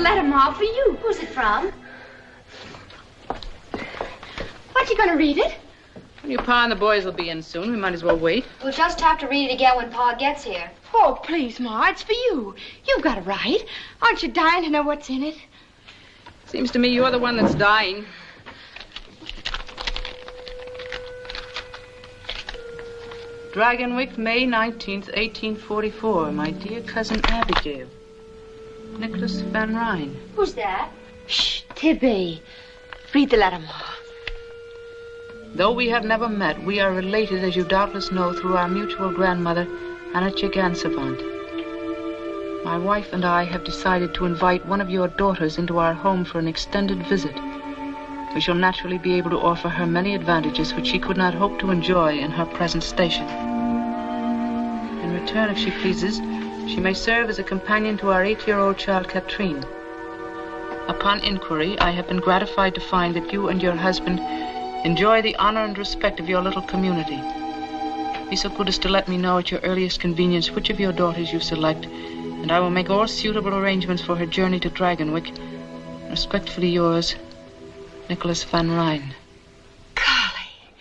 letter, Ma, for you. Who's it from? Aren't you going to read it? Well, your Pa and the boys will be in soon. We might as well wait. We'll just have to read it again when Pa gets here. Oh, please, Ma, it's for you. You've got it right. Aren't you dying to know what's in it? Seems to me you're the one that's dying. Dragonwyck, May 19th, 1844. My dear cousin Abigail. Nicholas Van Ryn. Who's that? Shh, Tibby. Read the letter, Ma. Though we have never met, we are related, as you doubtless know, through our mutual grandmother, Anna Chigansavant. My wife and I have decided to invite one of your daughters into our home for an extended visit. We shall naturally be able to offer her many advantages which she could not hope to enjoy in her present station. In return, if she pleases, she may serve as a companion to our 8-year-old child, Katrine. Upon inquiry, I have been gratified to find that you and your husband enjoy the honor and respect of your little community. Be so good as to let me know at your earliest convenience which of your daughters you select, and I will make all suitable arrangements for her journey to Dragonwyck. Respectfully yours, Nicholas Van Ryn. Golly.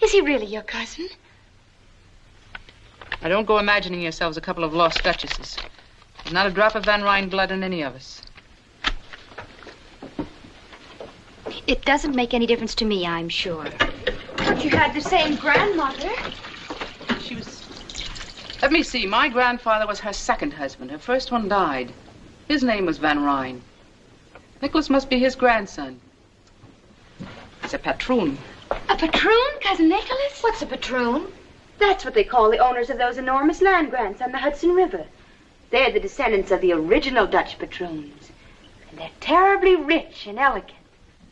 Is he really your cousin? Now, don't go imagining yourselves a couple of lost duchesses. There's not a drop of Van Ryn blood in any of us. It doesn't make any difference to me, I'm sure. But you had the same grandmother. She was... Let me see. My grandfather was her second husband. Her first one died. His name was Van Ryn. Nicholas must be his grandson. He's a patroon. A patroon, Cousin Nicholas? What's a patroon? That's what they call the owners of those enormous land grants on the Hudson River. They're the descendants of the original Dutch patroons. And they're terribly rich and elegant.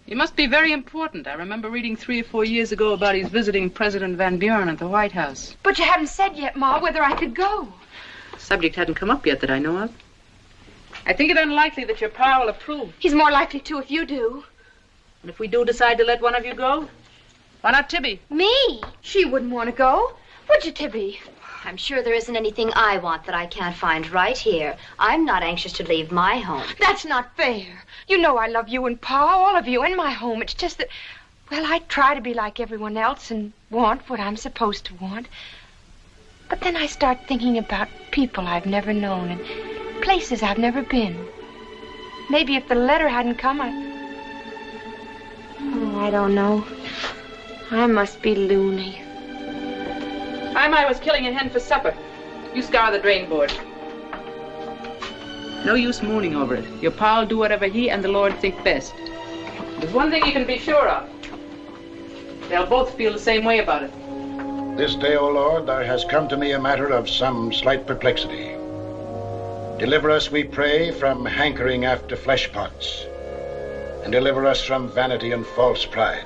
He must be very important. I remember reading 3 or 4 years ago about his visiting President Van Buren at the White House. But you haven't said yet, Ma, whether I could go. The subject hadn't come up yet that I know of. I think it unlikely that your pa will approve. He's more likely to if you do. And if we do decide to let one of you go, why not Tibby? Me? She wouldn't want to go. Would you, Tibby? I'm sure there isn't anything I want that I can't find right here. I'm not anxious to leave my home. That's not fair. You know I love you and Pa, all of you, in my home. It's just that, well, I try to be like everyone else and want what I'm supposed to want. But then I start thinking about people I've never known and places I've never been. Maybe if the letter hadn't come, I don't know. I must be loony. I was killing a hen for supper. You scour the drain board. No use mooning over it. Your pa'll do whatever he and the Lord think best. There's one thing you can be sure of. They'll both feel the same way about it. This day, O Lord, there has come to me a matter of some slight perplexity. Deliver us, we pray, from hankering after flesh pots, and deliver us from vanity and false pride.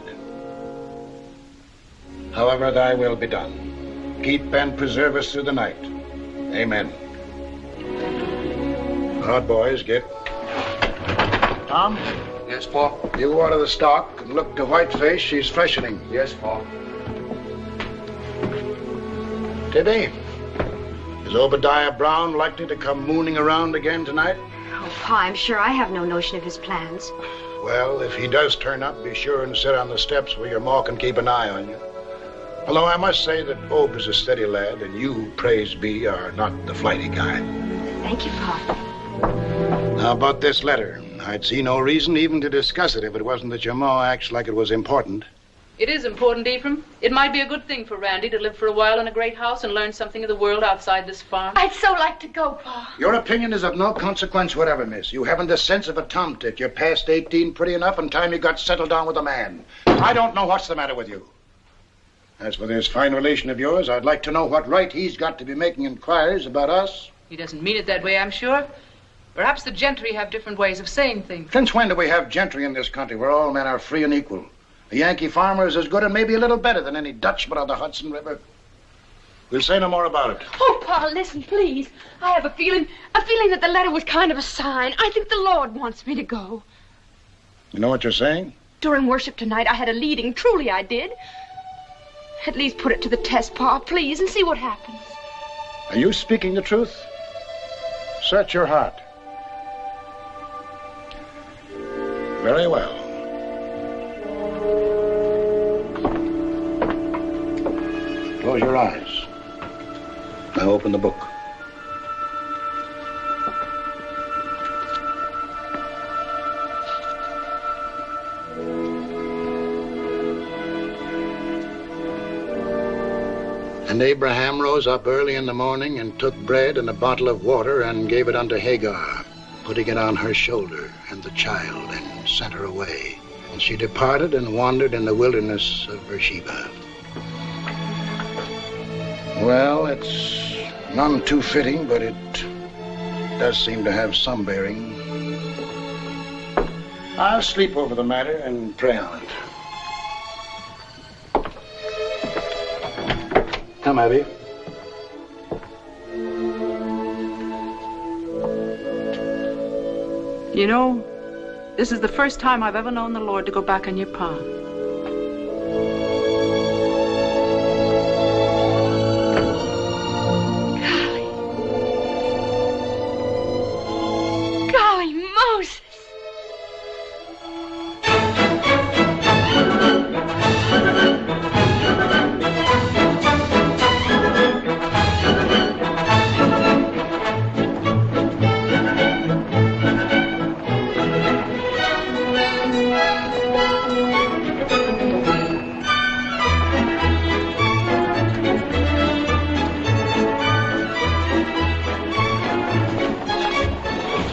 However thy will be done. Keep and preserve us through the night. Amen. Out, boys, get. Tom? Yes, Pa? You water the stock and look to Whiteface. She's freshening. Yes, Pa. Tibby, is Obadiah Brown likely to come mooning around again tonight? Oh, Pa, I'm sure I have no notion of his plans. Well, if he does turn up, be sure and sit on the steps where your ma can keep an eye on you. Although I must say that Ob is a steady lad, and you, praise be, are not the flighty kind. Thank you, Pa. Now, about this letter, I'd see no reason even to discuss it if it wasn't that your ma acts like it was important. It is important, Ephraim. It might be a good thing for Randy to live for a while in a great house and learn something of the world outside this farm. I'd so like to go, Pa. Your opinion is of no consequence whatever, miss. You haven't the sense of a tomtit. You're past 18 pretty enough, and time you got settled down with a man. I don't know what's the matter with you. As for this fine relation of yours, I'd like to know what right he's got to be making inquiries about us. He doesn't mean it that way, I'm sure. Perhaps the gentry have different ways of saying things. Since when do we have gentry in this country where all men are free and equal? A Yankee farmer is as good and maybe a little better than any Dutchman on the Hudson River. We'll say no more about it. Oh, Pa, listen, please. I have a feeling that the letter was kind of a sign. I think the Lord wants me to go. You know what you're saying? During worship tonight, I had a leading. Truly, I did. At least put it to the test, Pa, please, and see what happens. Are you speaking the truth? Search your heart. Very well. Close your eyes. Now open the book. And Abraham rose up early in the morning and took bread and a bottle of water and gave it unto Hagar, putting it on her shoulder and the child, and sent her away. And she departed and wandered in the wilderness of Beersheba. Well, it's none too fitting, but it does seem to have some bearing. I'll sleep over the matter and pray on it. Come, Abby. You know, this is the first time I've ever known the Lord to go back on your pa. Golly Moses!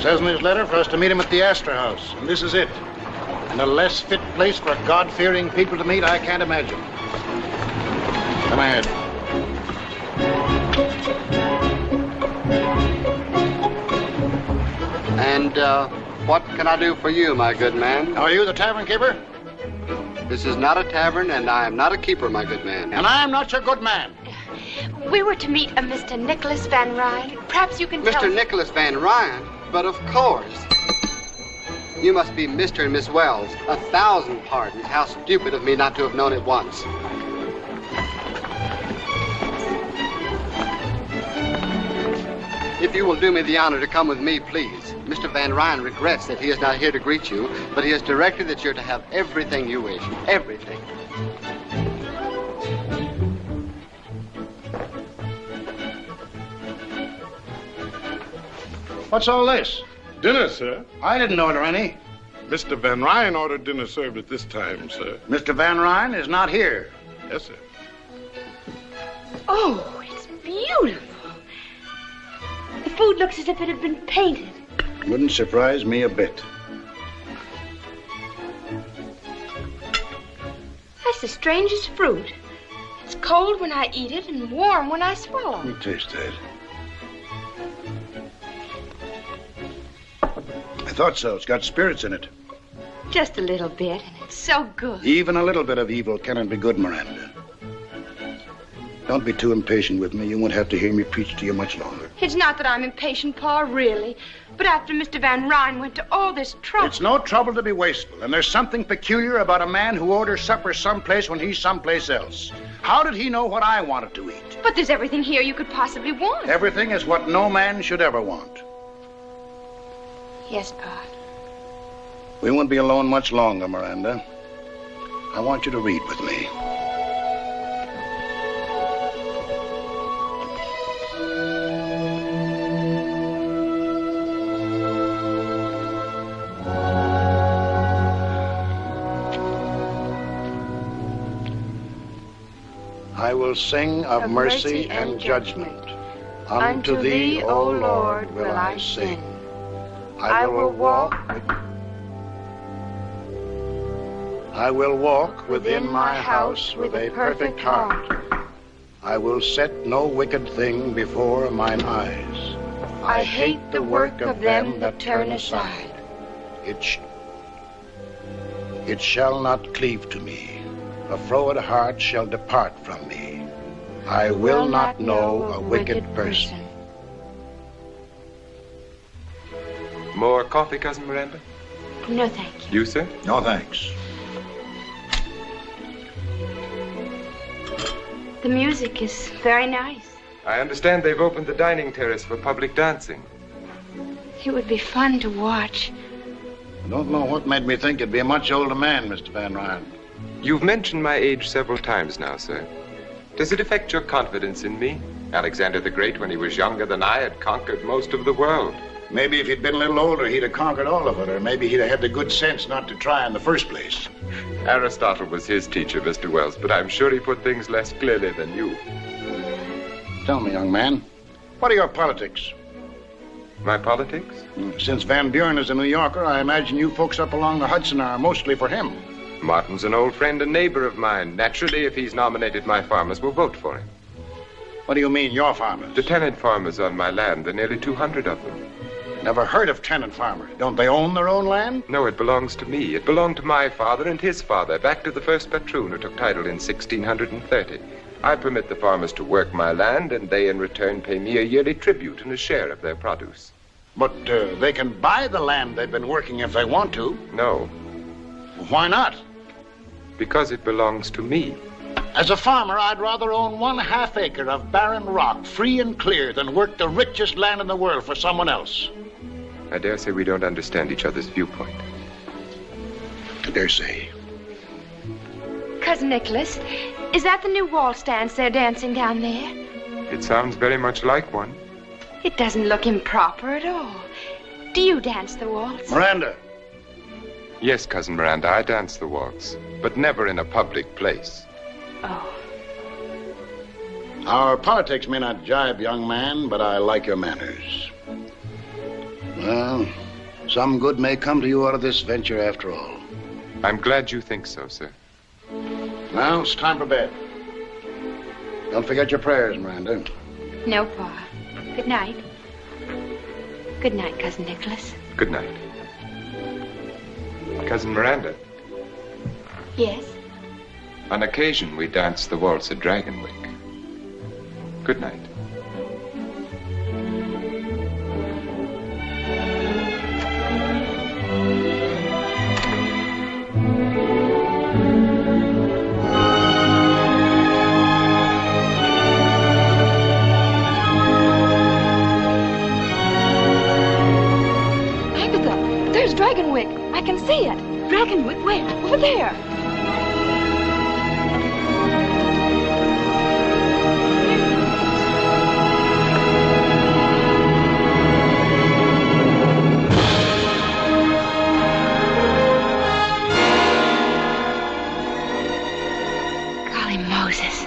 Says in his letter for us to meet him at the Astor House, and this is it. And a less fit place for God-fearing people to meet, I can't imagine. Come ahead. And, what can I do for you, my good man? Are you the tavern keeper? This is not a tavern, and I am not a keeper, my good man. And I am not your good man. We were to meet a Mr. Nicholas Van Ryn. Perhaps you can tell Mr. us... Nicholas Van Ryn? But of course. You must be Mr. and Miss Wells. 1,000 pardons. How stupid of me not to have known it once. If you will do me the honor to come with me, please. Mr. Van Ryn regrets that he is not here to greet you, but he has directed that you're to have everything you wish. Everything. What's all this? Dinner, sir. I didn't order any. Mr. Van Ryn ordered dinner served at this time, sir. Mr. Van Ryn is not here. Yes, sir. Oh, it's beautiful. The food looks as if it had been painted. Wouldn't surprise me a bit. That's the strangest fruit. It's cold when I eat it and warm when I swallow. Let me taste that. I thought so. It's got spirits in it. Just a little bit, and it's so good. Even a little bit of evil cannot be good, Miranda. Don't be too impatient with me. You won't have to hear me preach to you much longer. It's not that I'm impatient, Pa, really. But after Mr. Van Ryn went to all this trouble... It's no trouble to be wasteful, and there's something peculiar about a man who orders supper someplace when he's someplace else. How did he know what I wanted to eat? But there's everything here you could possibly want. Everything is what no man should ever want. Yes, Pa. We won't be alone much longer, Miranda. I want you to read with me. I will sing of mercy and judgment. Unto thee, O Lord, will I sing. I will walk within my house with a perfect heart. I will set no wicked thing before mine eyes. I hate the work of them that turn aside. It shall not cleave to me. A froward heart shall depart from me. I will not know a wicked person. More coffee, Cousin Miranda? No, thank you. You, sir? No, thanks. The music is very nice. I understand they've opened the dining terrace for public dancing. It would be fun to watch. I don't know what made me think you'd be a much older man, Mr. Van Ryan. You've mentioned my age several times now, sir. Does it affect your confidence in me? Alexander the Great, when he was younger than I, had conquered most of the world. Maybe if he'd been a little older, he'd have conquered all of it, or maybe he'd have had the good sense not to try in the first place. Aristotle was his teacher, Mr. Wells, but I'm sure he put things less clearly than you. Tell me, young man, what are your politics? My politics? Since Van Buren is a New Yorker, I imagine you folks up along the Hudson are mostly for him. Martin's an old friend and neighbor of mine. Naturally, if he's nominated, my farmers will vote for him. What do you mean, your farmers? The tenant farmers on my land. There are nearly 200 of them. Never heard of tenant farmers. Don't they own their own land? No, it belongs to me. It belonged to my father and his father, back to the first patroon who took title in 1630. I permit the farmers to work my land, and they in return pay me a yearly tribute and a share of their produce. But they can buy the land they've been working if they want to. No, Why not? because it belongs to me. As a farmer, I'd rather own 1/2 acre of barren rock, free and clear, than work the richest land in the world for someone else. I dare say we don't understand each other's viewpoint. I dare say. Cousin Nicholas, is that the new waltz dance they're dancing down there? It sounds very much like one. It doesn't look improper at all. Do you dance the waltz? Miranda, Yes, Cousin Miranda, I dance the waltz, but never in a public place. Oh. our politics may not jibe, young man, but I like your manners. Well, some good may come to you out of this venture after all. I'm glad you think so, sir. Now, it's time for bed. Don't forget your prayers, Miranda. No, Pa. Good night. Good night, Cousin Nicholas. Good night. Cousin Miranda, Yes? on occasion we dance the waltz at Dragonwyck. Good night. Agatha, there's Dragonwyck. I can see it. Dragonwyck, where? Over there. Golly Moses.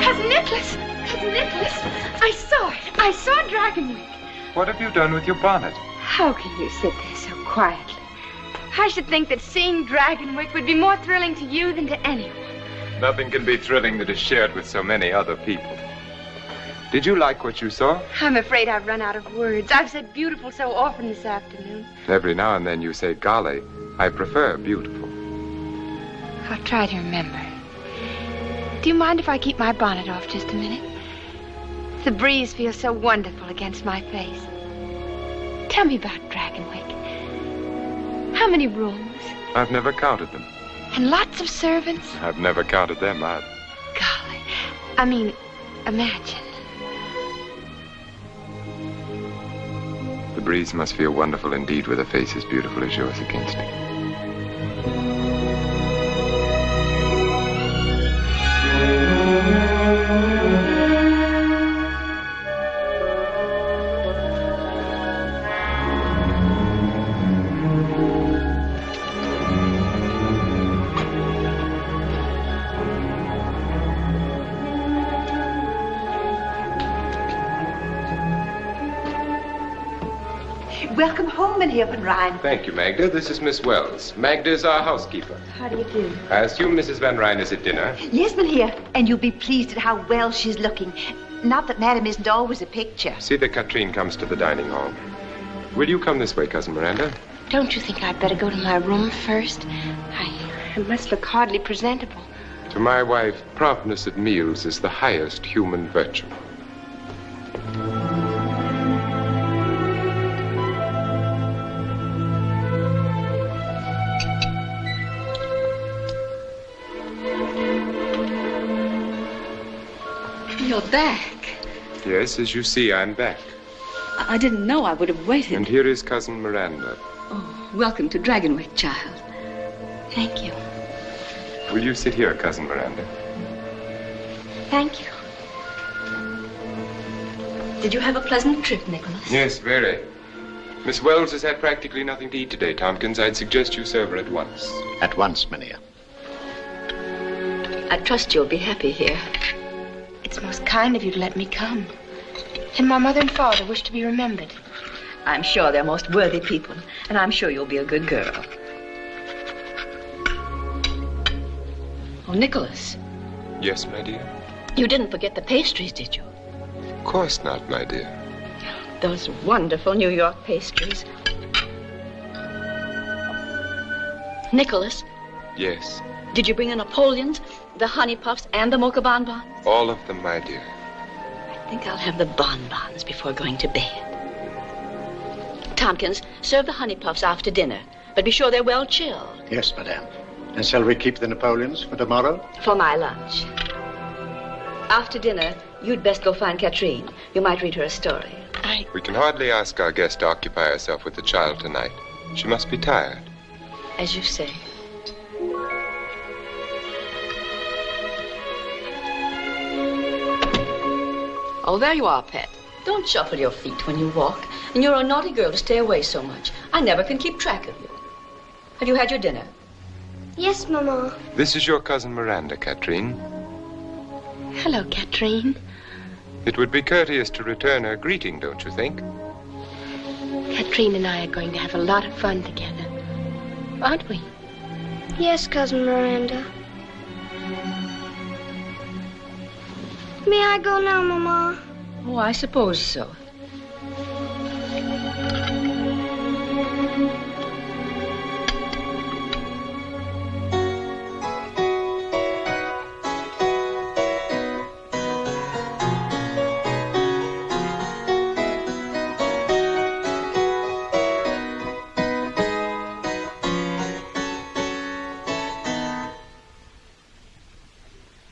Cousin Nicholas! Cousin Nicholas! I saw it. I saw Dragonwyck. What have you done with your bonnet? How can you sit there so quietly? I should think that seeing Dragonwyck would be more thrilling to you than to anyone. Nothing can be thrilling that is shared with so many other people. Did you like what you saw? I'm afraid I've run out of words. I've said beautiful so often this afternoon. Every now and then you say golly. I prefer beautiful. I'll try to remember. Do you mind if I keep my bonnet off just a minute? The breeze feels so wonderful against my face. Tell me about Dragonwyck. How many rooms? I've never counted them. And lots of servants? I've never counted them either. Golly. I mean, imagine. The breeze must feel wonderful indeed with a face as beautiful as yours against it. Welcome home, Herr Van Ryn. Thank you, Magda. This is Miss Wells. Magda is our housekeeper. How do you do? I assume Mrs. Van Ryn is at dinner. Yes, Herr, and you'll be pleased at how well she's looking. Not that Madam isn't always a picture. See that Katrine comes to the dining hall. Will you come this way, Cousin Miranda? Don't you think I'd better go to my room first? I must look hardly presentable. To my wife, promptness at meals is the highest human virtue. You're back. Yes, as you see, I'm back. I didn't know I would have waited. And here is Cousin Miranda. Oh, welcome to Dragonwyck, child. Thank you. Will you sit here, Cousin Miranda? Thank you. Did you have a pleasant trip, Nicholas? Yes, very. Miss Wells has had practically nothing to eat today, Tompkins. I'd suggest you serve her at once. At once, Minia. I trust you'll be happy here. It's most kind of you to let me come. And my mother and father wish to be remembered. I'm sure they're most worthy people, and I'm sure you'll be a good girl. Oh, Nicholas. Yes, my dear? You didn't forget the pastries, did you? Of course not, my dear. Those wonderful New York pastries. Nicholas, Yes. did you bring the Napoleons, the honey puffs, and the mocha bonbons? All of them, my dear. I think I'll have the bonbons before going to bed. Tompkins, serve the honey puffs after dinner, but be sure they're well chilled. Yes, madame. And shall we keep the Napoleons for tomorrow? For my lunch. After dinner, you'd best go find Katrine. You might read her a story. We can hardly ask our guest to occupy herself with the child tonight. She must be tired. As you say. Oh, there you are, Pet. Don't shuffle your feet when you walk. And you're a naughty girl to stay away so much. I never can keep track of you. Have you had your dinner? Yes, Mama. This is your cousin Miranda, Katrine. Hello, Katrine. It would be courteous to return her greeting, don't you think? Katrine and I are going to have a lot of fun together. Aren't we? Yes, Cousin Miranda. May I go now, Mama? Oh, I suppose so.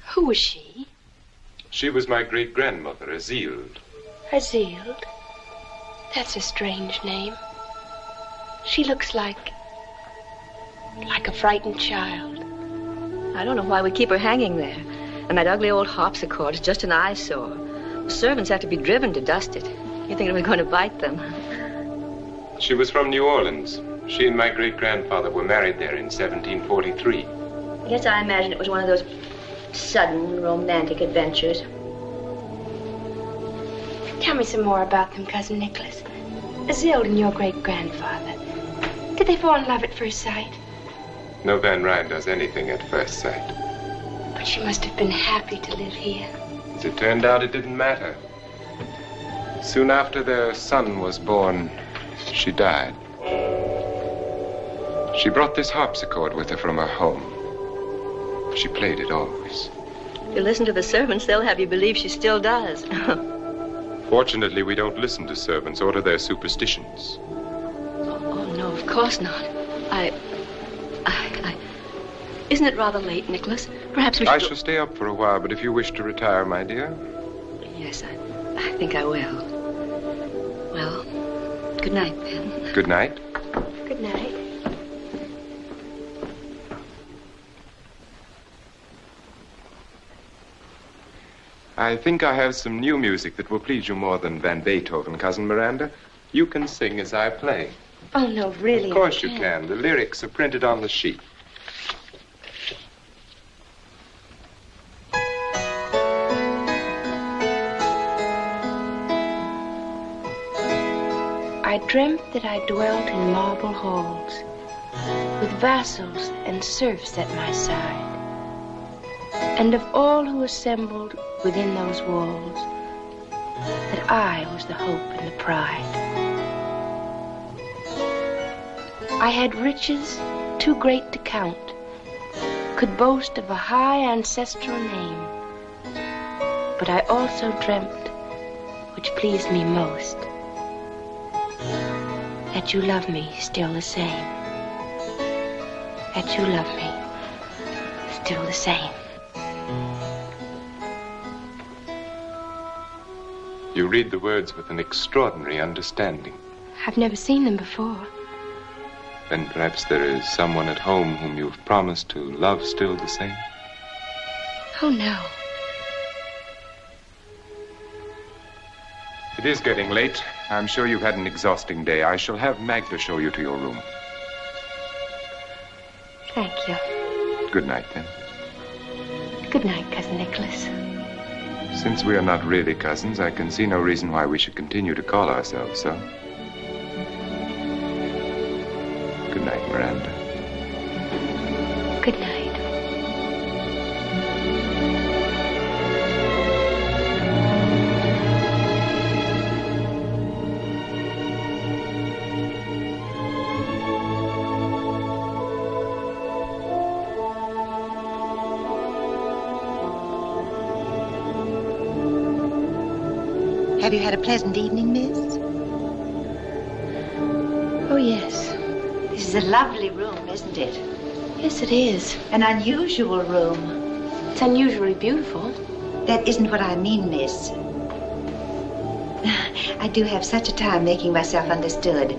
Who was she? She was my great-grandmother, Azild. Azild? That's a strange name. She looks like a frightened child. I don't know why we keep her hanging there. And that ugly old harpsichord is just an eyesore. The servants have to be driven to dust it. You think we're going to bite them? She was from New Orleans. She and my great-grandfather were married there in 1743. I guess I imagine it was one of those sudden romantic adventures. Tell me some more about them, Cousin Nicholas. Azild and your great-grandfather. Did they fall in love at first sight? No Van Ryn does anything at first sight. But she must have been happy to live here. As it turned out, it didn't matter. Soon after their son was born, she died. She brought this harpsichord with her from her home. She played it always. If you listen to the servants, they'll have you believe she still does. Fortunately, we don't listen to servants or to their superstitions. Oh, no, of course not. Isn't it rather late, Nicholas? Perhaps we should... I shall stay up for a while, but if you wish to retire, my dear. Yes, I think I will. Well, good night, then. Good night. Good night. I think I have some new music that will please you more than Van Beethoven, Cousin Miranda. You can sing as I play. Oh, no, really? Of course you can. The lyrics are printed on the sheet. I dreamt that I dwelt in marble halls, with vassals and serfs at my side, and of all who assembled within those walls, that I was the hope and the pride. I had riches too great to count, could boast of a high ancestral name, but I also dreamt, which pleased me most, that you love me still the same. That you love me still the same. You read the words with an extraordinary understanding. I've never seen them before. Then perhaps there is someone at home whom you've promised to love still the same? Oh, no. It is getting late. I'm sure you've had an exhausting day. I shall have Magda show you to your room. Thank you. Good night, then. Good night, Cousin Nicholas. Since we are not really cousins, I can see no reason why we should continue to call ourselves so. Good night, Miranda. Good night. Have you had a pleasant evening, miss? Oh, yes. This is a lovely room, isn't it? Yes, it is. An unusual room. It's unusually beautiful. That isn't what I mean, miss. I do have such a time making myself understood.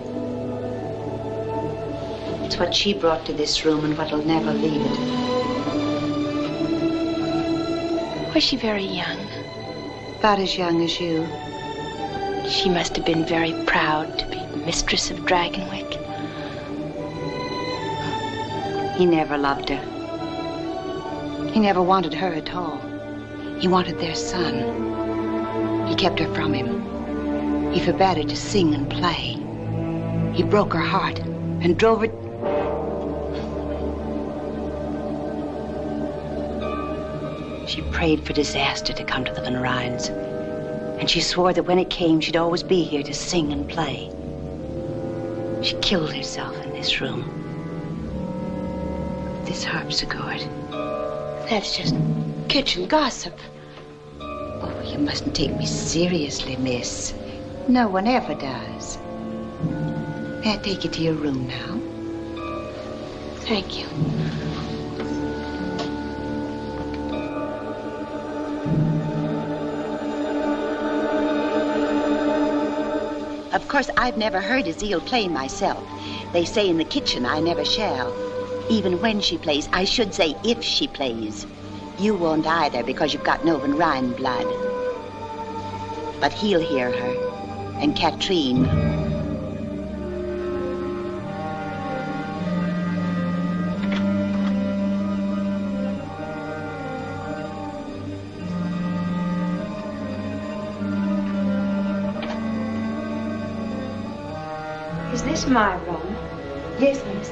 It's what she brought to this room and what'll never leave it. Was she very young? About as young as you. She must have been very proud to be mistress of Dragonwyck. He never loved her. He never wanted her at all. He wanted their son. He kept her from him. He forbade her to sing and play. He broke her heart and drove her... She prayed for disaster to come to the Van Ryns. And she swore that when it came, she'd always be here to sing and play. She killed herself in this room. This harpsichord. That's just kitchen gossip. Oh, you mustn't take me seriously, miss. No one ever does. May I take you to your room now? Thank you. Of course, I've never heard Azeel play myself. They say in the kitchen I never shall. Even when she plays, I should say if she plays. You won't either because you've got no Van Ryn blood. But he'll hear her. And Katrine. Is this my room? Yes, miss.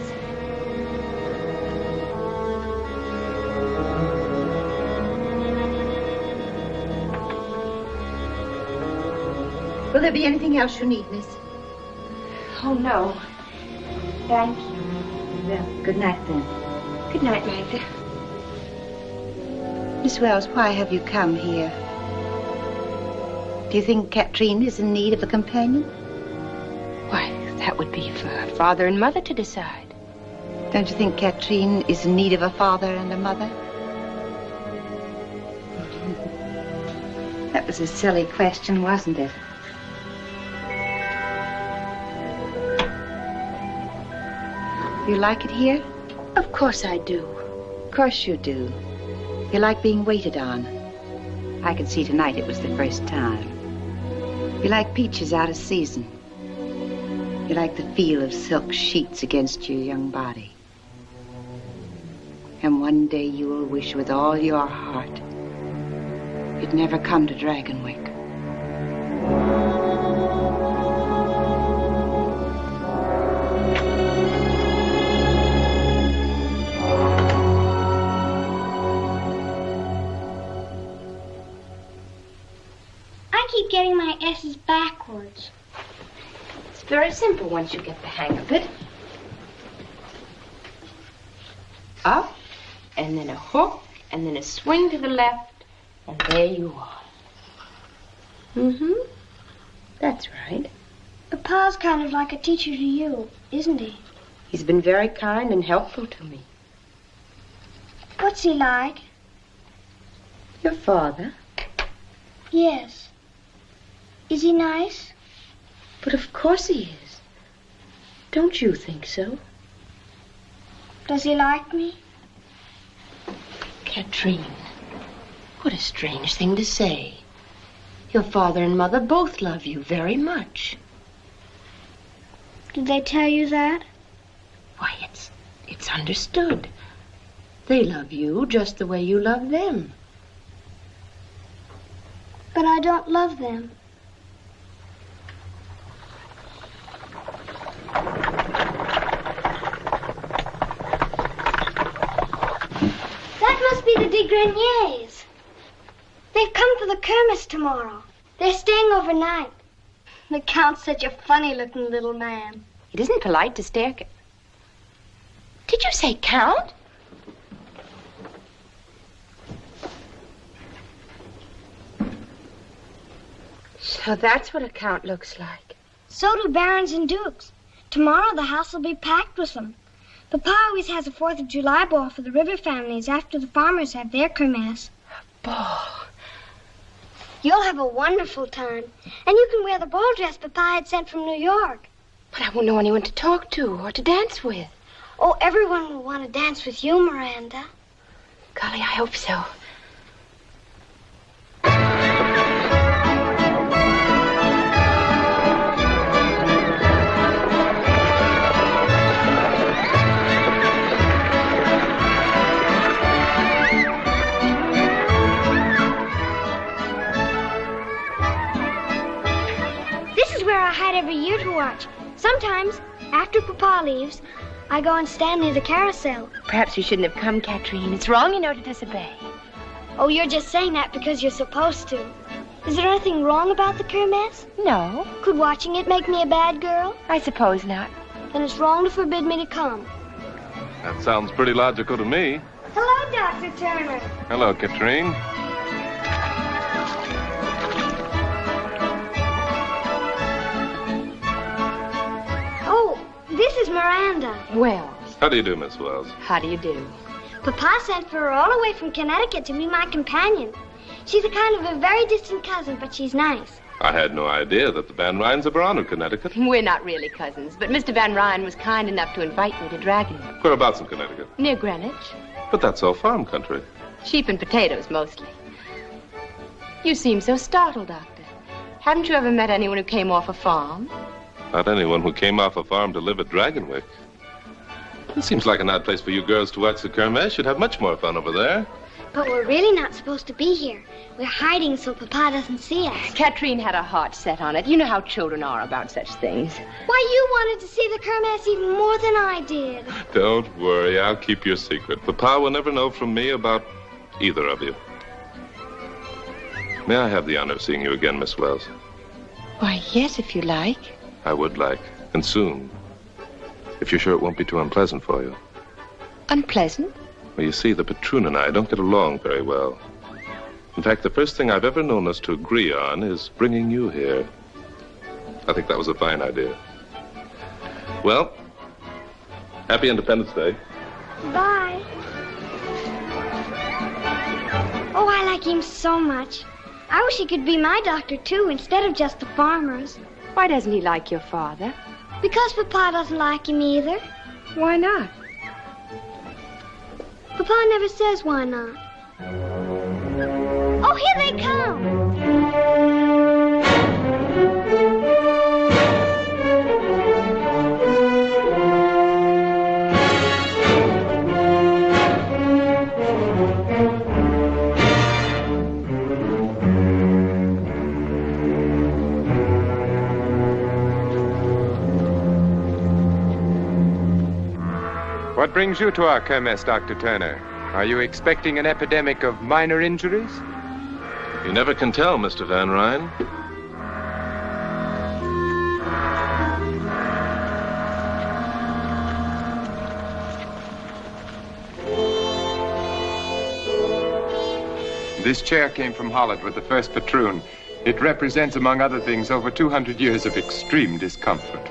Will there be anything else you need, miss? Oh, no. Thank you. Well, good night, then. Good night, Magda. Miss Wells, why have you come here? Do you think Katrine is in need of a companion? Why, that would be for her father and mother to decide. Don't you think Katrine is in need of a father and a mother? That was a silly question, wasn't it? You like it here? Of course I do. Of course you do. You like being waited on. I could see tonight it was the first time. You like peaches out of season. You like the feel of silk sheets against your young body. And one day you will wish with all your heart you'd never come to Dragonwyck. I keep getting my S's backwards. It's very simple once you get the hang of it. Up, and then a hook, and then a swing to the left, and there you are. Mm-hmm. That's right. But Pa's kind of like a teacher to you, isn't he? He's been very kind and helpful to me. What's he like? Your father? Yes. Is he nice? But of course he is. Don't you think so? Does he like me? Katrine, what a strange thing to say. Your father and mother both love you very much. Did they tell you that? Why, it's understood. They love you just the way you love them. But I don't love them. That must be the de Greniers. They've come for the Kermesse tomorrow. They're staying overnight. The Count's such a funny-looking little man. It isn't polite to stare. Did you say Count? So that's what a Count looks like. So do barons and dukes. Tomorrow the house will be packed with them. Papa always has a 4th of July ball for the river families after the farmers have their Kermesse. Ball. You'll have a wonderful time. And you can wear the ball dress Papa had sent from New York. But I won't know anyone to talk to or to dance with. Oh, everyone will want to dance with you, Miranda. Golly, I hope so. I hide every year to watch. Sometimes, after Papa leaves, I go and stand near the carousel. Perhaps you shouldn't have come, Katrine. It's wrong, you know, to disobey. Oh, you're just saying that because you're supposed to. Is there anything wrong about the Kermesse? No. Could watching it make me a bad girl? I suppose not. Then it's wrong to forbid me to come. That sounds pretty logical to me. Hello, Dr. Turner. Hello, Katrine. Oh, this is Miranda. Wells. How do you do, Miss Wells? How do you do? Papa sent for her all the way from Connecticut to be my companion. She's a kind of a very distant cousin, but she's nice. I had no idea that the Van Ryns ever honored Connecticut. We're not really cousins, but Mr. Van Ryn was kind enough to invite me to Dragonwyck. Whereabouts in Connecticut? Near Greenwich. But that's all farm country. Sheep and potatoes, mostly. You seem so startled, Doctor. Haven't you ever met anyone who came off a farm? Not anyone who came off a farm to live at Dragonwyck. It seems like an odd place for you girls to watch the Kermesse. You'd have much more fun over there. But we're really not supposed to be here. We're hiding so Papa doesn't see us. Katrine had her heart set on it. You know how children are about such things. Why, you wanted to see the Kermesse even more than I did. Don't worry, I'll keep your secret. Papa will never know from me about either of you. May I have the honor of seeing you again, Miss Wells? Why, yes, if you like. I would like, and soon. If you're sure it won't be too unpleasant for you. Unpleasant? Well, you see, the patroon and I don't get along very well. In fact, the first thing I've ever known us to agree on is bringing you here. I think that was a fine idea. Well, happy Independence Day. Bye. Oh, I like him so much. I wish he could be my doctor, too, instead of just the farmers. Why doesn't he like your father? Because Papa doesn't like him either. Why not? Papa never says why not. Oh, here they come! What brings you to our Kermesse, Dr. Turner? Are you expecting an epidemic of minor injuries? You never can tell, Mr. Van Ryn. This chair came from Holland with the first patroon. It represents, among other things, over 200 years of extreme discomfort.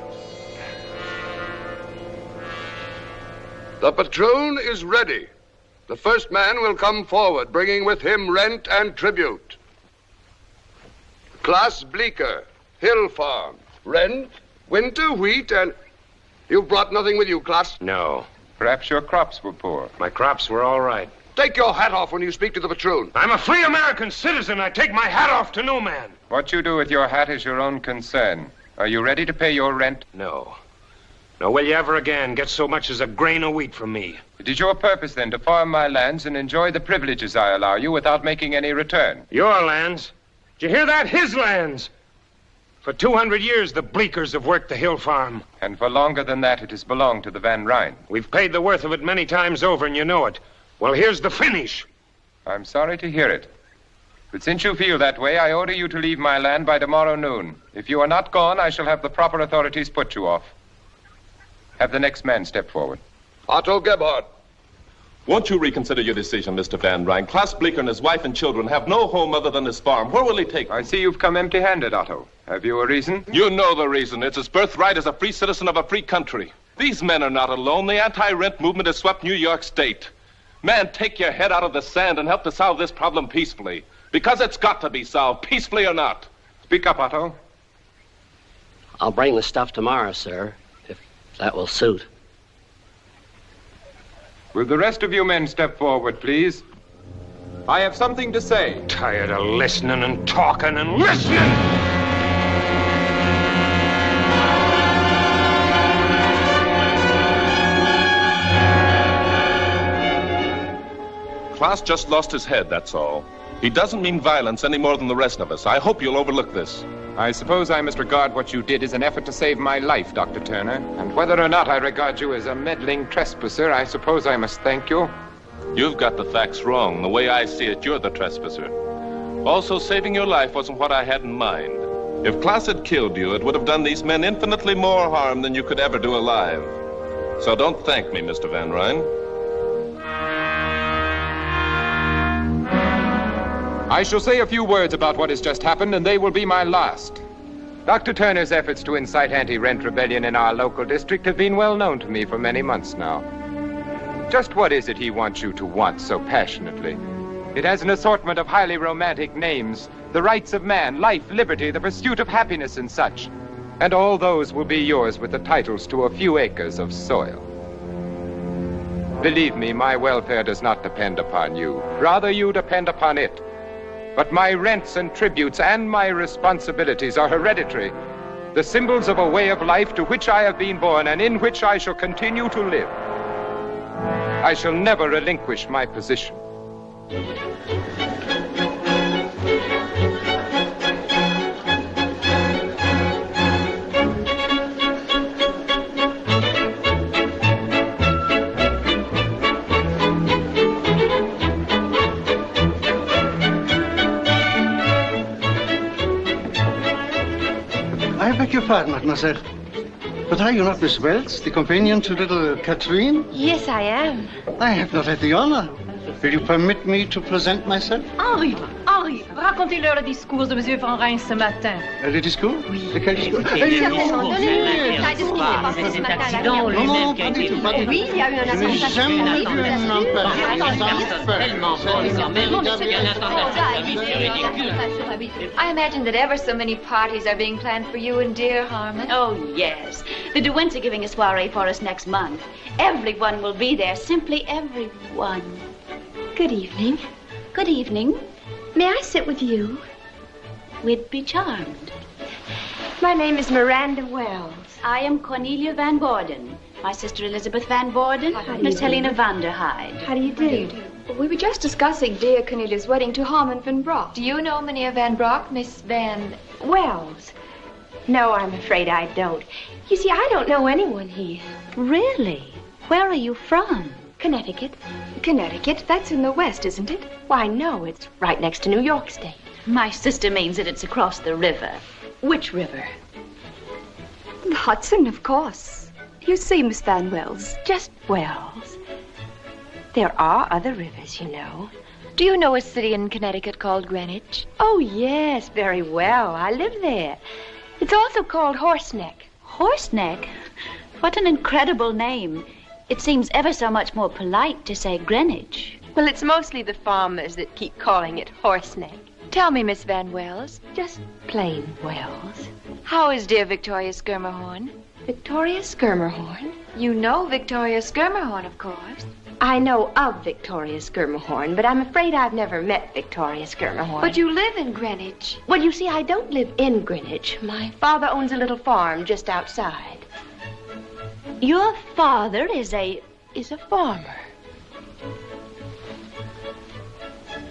The patroon is ready. The first man will come forward, bringing with him rent and tribute. Klaas Bleeker, Hill Farm. Rent, winter wheat, and... You've brought nothing with you, Klaas? No. Perhaps your crops were poor. My crops were all right. Take your hat off when you speak to the patroon. I'm a free American citizen. I take my hat off to no man. What you do with your hat is your own concern. Are you ready to pay your rent? No. Nor will you ever again get so much as a grain of wheat from me. It is your purpose, then, to farm my lands and enjoy the privileges I allow you without making any return. Your lands? Did you hear that? His lands! For 200 years, the Bleekers have worked the Hill Farm. And for longer than that, it has belonged to the Van Ryn. We've paid the worth of it many times over, and you know it. Well, here's the finish. I'm sorry to hear it. But since you feel that way, I order you to leave my land by tomorrow noon. If you are not gone, I shall have the proper authorities put you off. Have the next man step forward. Otto Gebhardt. Won't you reconsider your decision, Mr. Van Ryn? Klaas Bleeker and his wife and children have no home other than his farm. Where will he take them? I see you've come empty-handed, Otto. Have you a reason? You know the reason. It's his birthright as a free citizen of a free country. These men are not alone. The anti-rent movement has swept New York State. Man, take your head out of the sand and help to solve this problem peacefully. Because it's got to be solved, peacefully or not. Speak up, Otto. I'll bring the stuff tomorrow, sir, if that will suit. Will the rest of you men step forward, please? I have something to say. Tired of listening and talking and listening! Klaas just lost his head, that's all. He doesn't mean violence any more than the rest of us. I hope you'll overlook this. I suppose I must regard what you did as an effort to save my life, Dr. Turner. And whether or not I regard you as a meddling trespasser, I suppose I must thank you. You've got the facts wrong. The way I see it, you're the trespasser. Also, saving your life wasn't what I had in mind. If Klaas had killed you, it would have done these men infinitely more harm than you could ever do alive. So don't thank me, Mr. Van Ryn. I shall say a few words about what has just happened, and they will be my last. Dr. Turner's efforts to incite anti-rent rebellion in our local district have been well known to me for many months now. Just what is it he wants you to want so passionately? It has an assortment of highly romantic names, the rights of man, life, liberty, the pursuit of happiness, and such. And all those will be yours with the titles to a few acres of soil. Believe me, my welfare does not depend upon you. Rather, you depend upon it. But my rents and tributes and my responsibilities are hereditary, the symbols of a way of life to which I have been born and in which I shall continue to live. I shall never relinquish my position. I beg your pardon, mademoiselle. But are you not Miss Wells, the companion to little Catherine? Yes, I am. I have not had the honor. Will you permit me to present myself? Henri, racontez-leur le discours de M. Van Ryn ce matin. Le discours? Oui. Lequel discours? Non, non, pas du tout, pas du tout. Oui, il y a eu un Je n'ai jamais vu un homme I imagine that ever so many parties are being planned for you and dear Harmon. Oh, yes. The Derwents are giving a soiree for us next month. Everyone will be there, simply everyone. Good evening. Good evening. May I sit with you? We'd be charmed. My name is Miranda Wells. I am Cornelia Van Borden. My sister Elizabeth Van Borden, Miss Helena Vanderhyde. How do you do? We were just discussing dear Cornelia's wedding to Harmon Van Brock. Do you know Mynheer Van Brock, Miss Van... Wells? No, I'm afraid I don't. You see, I don't know anyone here. Really? Where are you from? Connecticut. Connecticut? That's in the west, isn't it? Why, no, it's right next to New York State. My sister means that it's across the river. Which river? The Hudson, of course. You see, Miss Van Wells. Just Wells. There are other rivers, you know. Do you know a city in Connecticut called Greenwich? Oh, yes, very well. I live there. It's also called Horseneck. Horseneck? What an incredible name. It seems ever so much more polite to say Greenwich. Well, it's mostly the farmers that keep calling it Horseneck. Tell me, Miss Van Wells, just plain Wells, how is dear Victoria Schermerhorn? Victoria Schermerhorn? You know Victoria Schermerhorn, of course. I know of Victoria Schermerhorn, but I'm afraid I've never met Victoria Schermerhorn. But you live in Greenwich. Well, you see, I don't live in Greenwich. My father owns a little farm just outside. Your father is a farmer.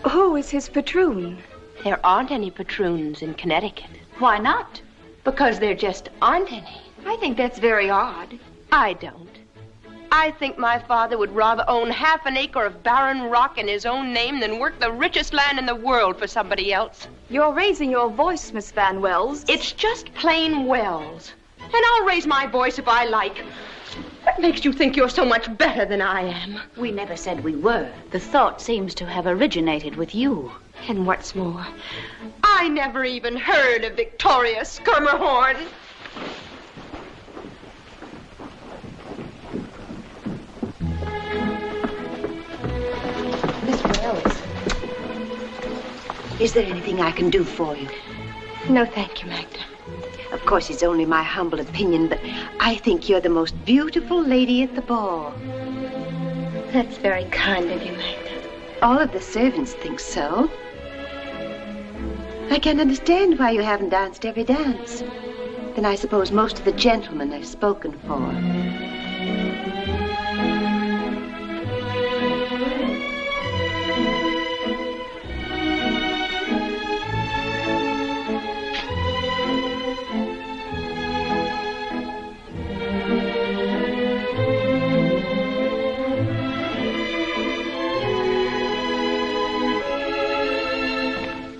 Who is his patroon? There aren't any patroons in Connecticut. Why not? Because there just aren't any. I think that's very odd. I don't. I think my father would rather own half an acre of barren rock in his own name than work the richest land in the world for somebody else. You're raising your voice, Miss Van Wells. It's just plain Wells. And I'll raise my voice if I like. What makes you think you're so much better than I am? We never said we were. The thought seems to have originated with you. And what's more, I never even heard of Victoria Schermerhorn. Miss Wells, is there anything I can do for you? No, thank you, Magda. Of course, it's only my humble opinion, but I think you're the most beautiful lady at the ball. That's very kind of you, Magda. All of the servants think so. I can't understand why you haven't danced every dance. Then I suppose most of the gentlemen are spoken for.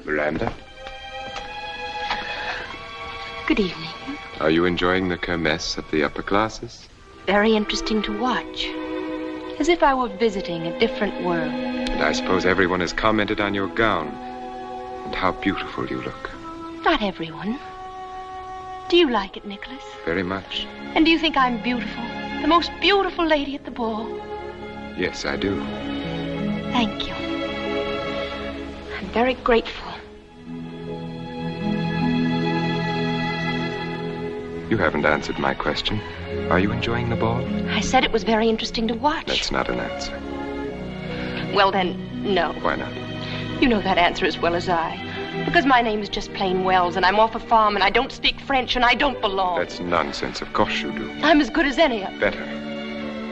Miranda, Good evening. are you enjoying the kermesse of the upper classes? Very interesting to watch. As if I were visiting a different world. And I suppose everyone has commented on your gown and how beautiful you look. Not everyone. Do you like it, Nicholas? Very much. And do you think I'm beautiful? The most beautiful lady at the ball? Yes, I do. Thank you. I'm very grateful. You haven't answered my question. Are you enjoying the ball? I said it was very interesting to watch. That's not an answer. Well, then, no. Why not? You know that answer as well as I. Because my name is just plain Wells, and I'm off a farm, and I don't speak French, and I don't belong. That's nonsense. Of course you do. I'm as good as any. Better.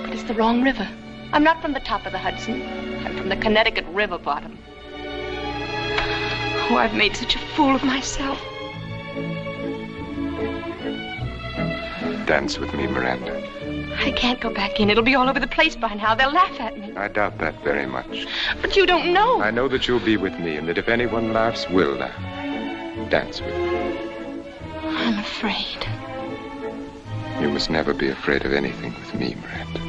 But it's the wrong river. I'm not from the top of the Hudson. I'm from the Connecticut River bottom. Oh, I've made such a fool of myself. Dance with me, Miranda. I can't go back in. It'll be all over the place by now. They'll laugh at me. I doubt that very much. But you don't know. I know that you'll be with me, and that if anyone laughs, we'll laugh. Dance with me. I'm afraid. You must never be afraid of anything with me, Miranda.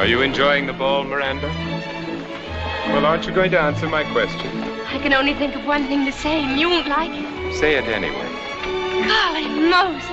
Are you enjoying the ball, Miranda? Well, aren't you going to answer my question? I can only think of one thing to say, and you won't like it. Say it anyway. Golly Moses.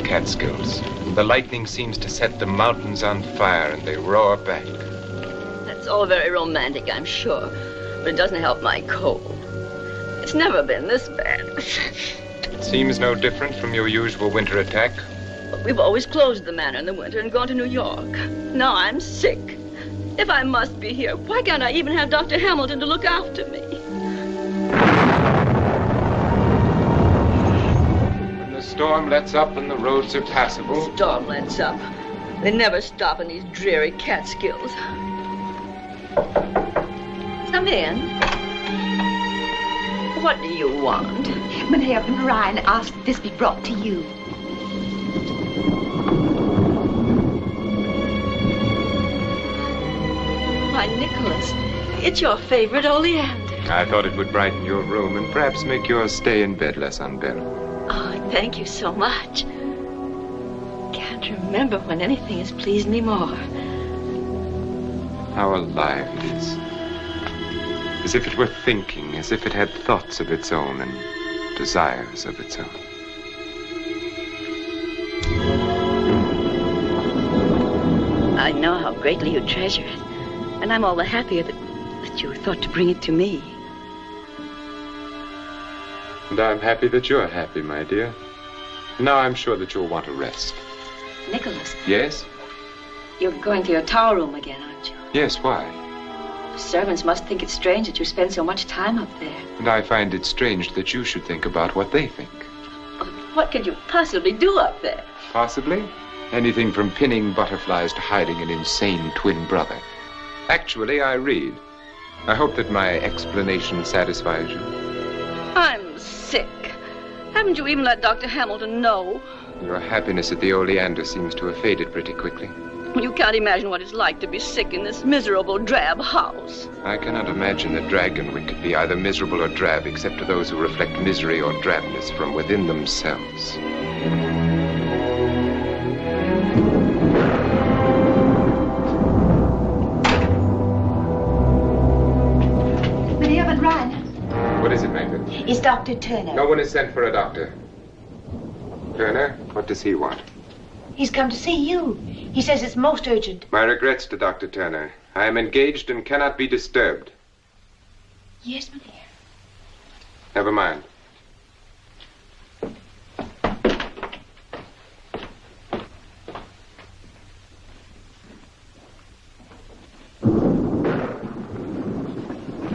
Catskills. The lightning seems to set the mountains on fire and they roar back. That's all very romantic, I'm sure, but it doesn't help my cold. It's never been this bad. It seems no different from your usual winter attack. But we've always closed the manor in the winter and gone to New York. Now I'm sick. If I must be here, why can't I even have Dr. Hamilton to look after me? The storm lets up and the roads are passable. The storm lets up. They never stop in these dreary Catskills. Come in. What do you want? Mynheer Van Rijn asked this be brought to you. Why, Nicholas, it's your favorite oleander. I thought it would brighten your room and perhaps make your stay in bed less unbearable. Oh, thank you so much. Can't remember when anything has pleased me more. How alive it is. As if it were thinking, as if it had thoughts of its own and desires of its own. I know how greatly you treasure it, and I'm all the happier that you thought to bring it to me. And I'm happy that you're happy, my dear. Now I'm sure that you'll want to rest. Nicholas. Yes? You're going to your tower room again, aren't you? Yes, why? The servants must think it's strange that you spend so much time up there. And I find it strange that you should think about what they think. What could you possibly do up there? Possibly. Anything from pinning butterflies to hiding an insane twin brother. Actually, I read. I hope that my explanation satisfies you. I'm sick. Haven't you even let Dr. Hamilton know? Your happiness at the Oleander seems to have faded pretty quickly. You can't imagine what it's like to be sick in this miserable, drab house. I cannot imagine that Dragonwyck could be either miserable or drab except to those who reflect misery or drabness from within themselves. Mynheer Van Rijn. What is it, Magda? Is Dr. Turner? No one is sent for a doctor. Turner, what does he want? He's come to see you. He says it's most urgent. My regrets to Dr. Turner. I am engaged and cannot be disturbed. Yes, Mynheer. Never mind.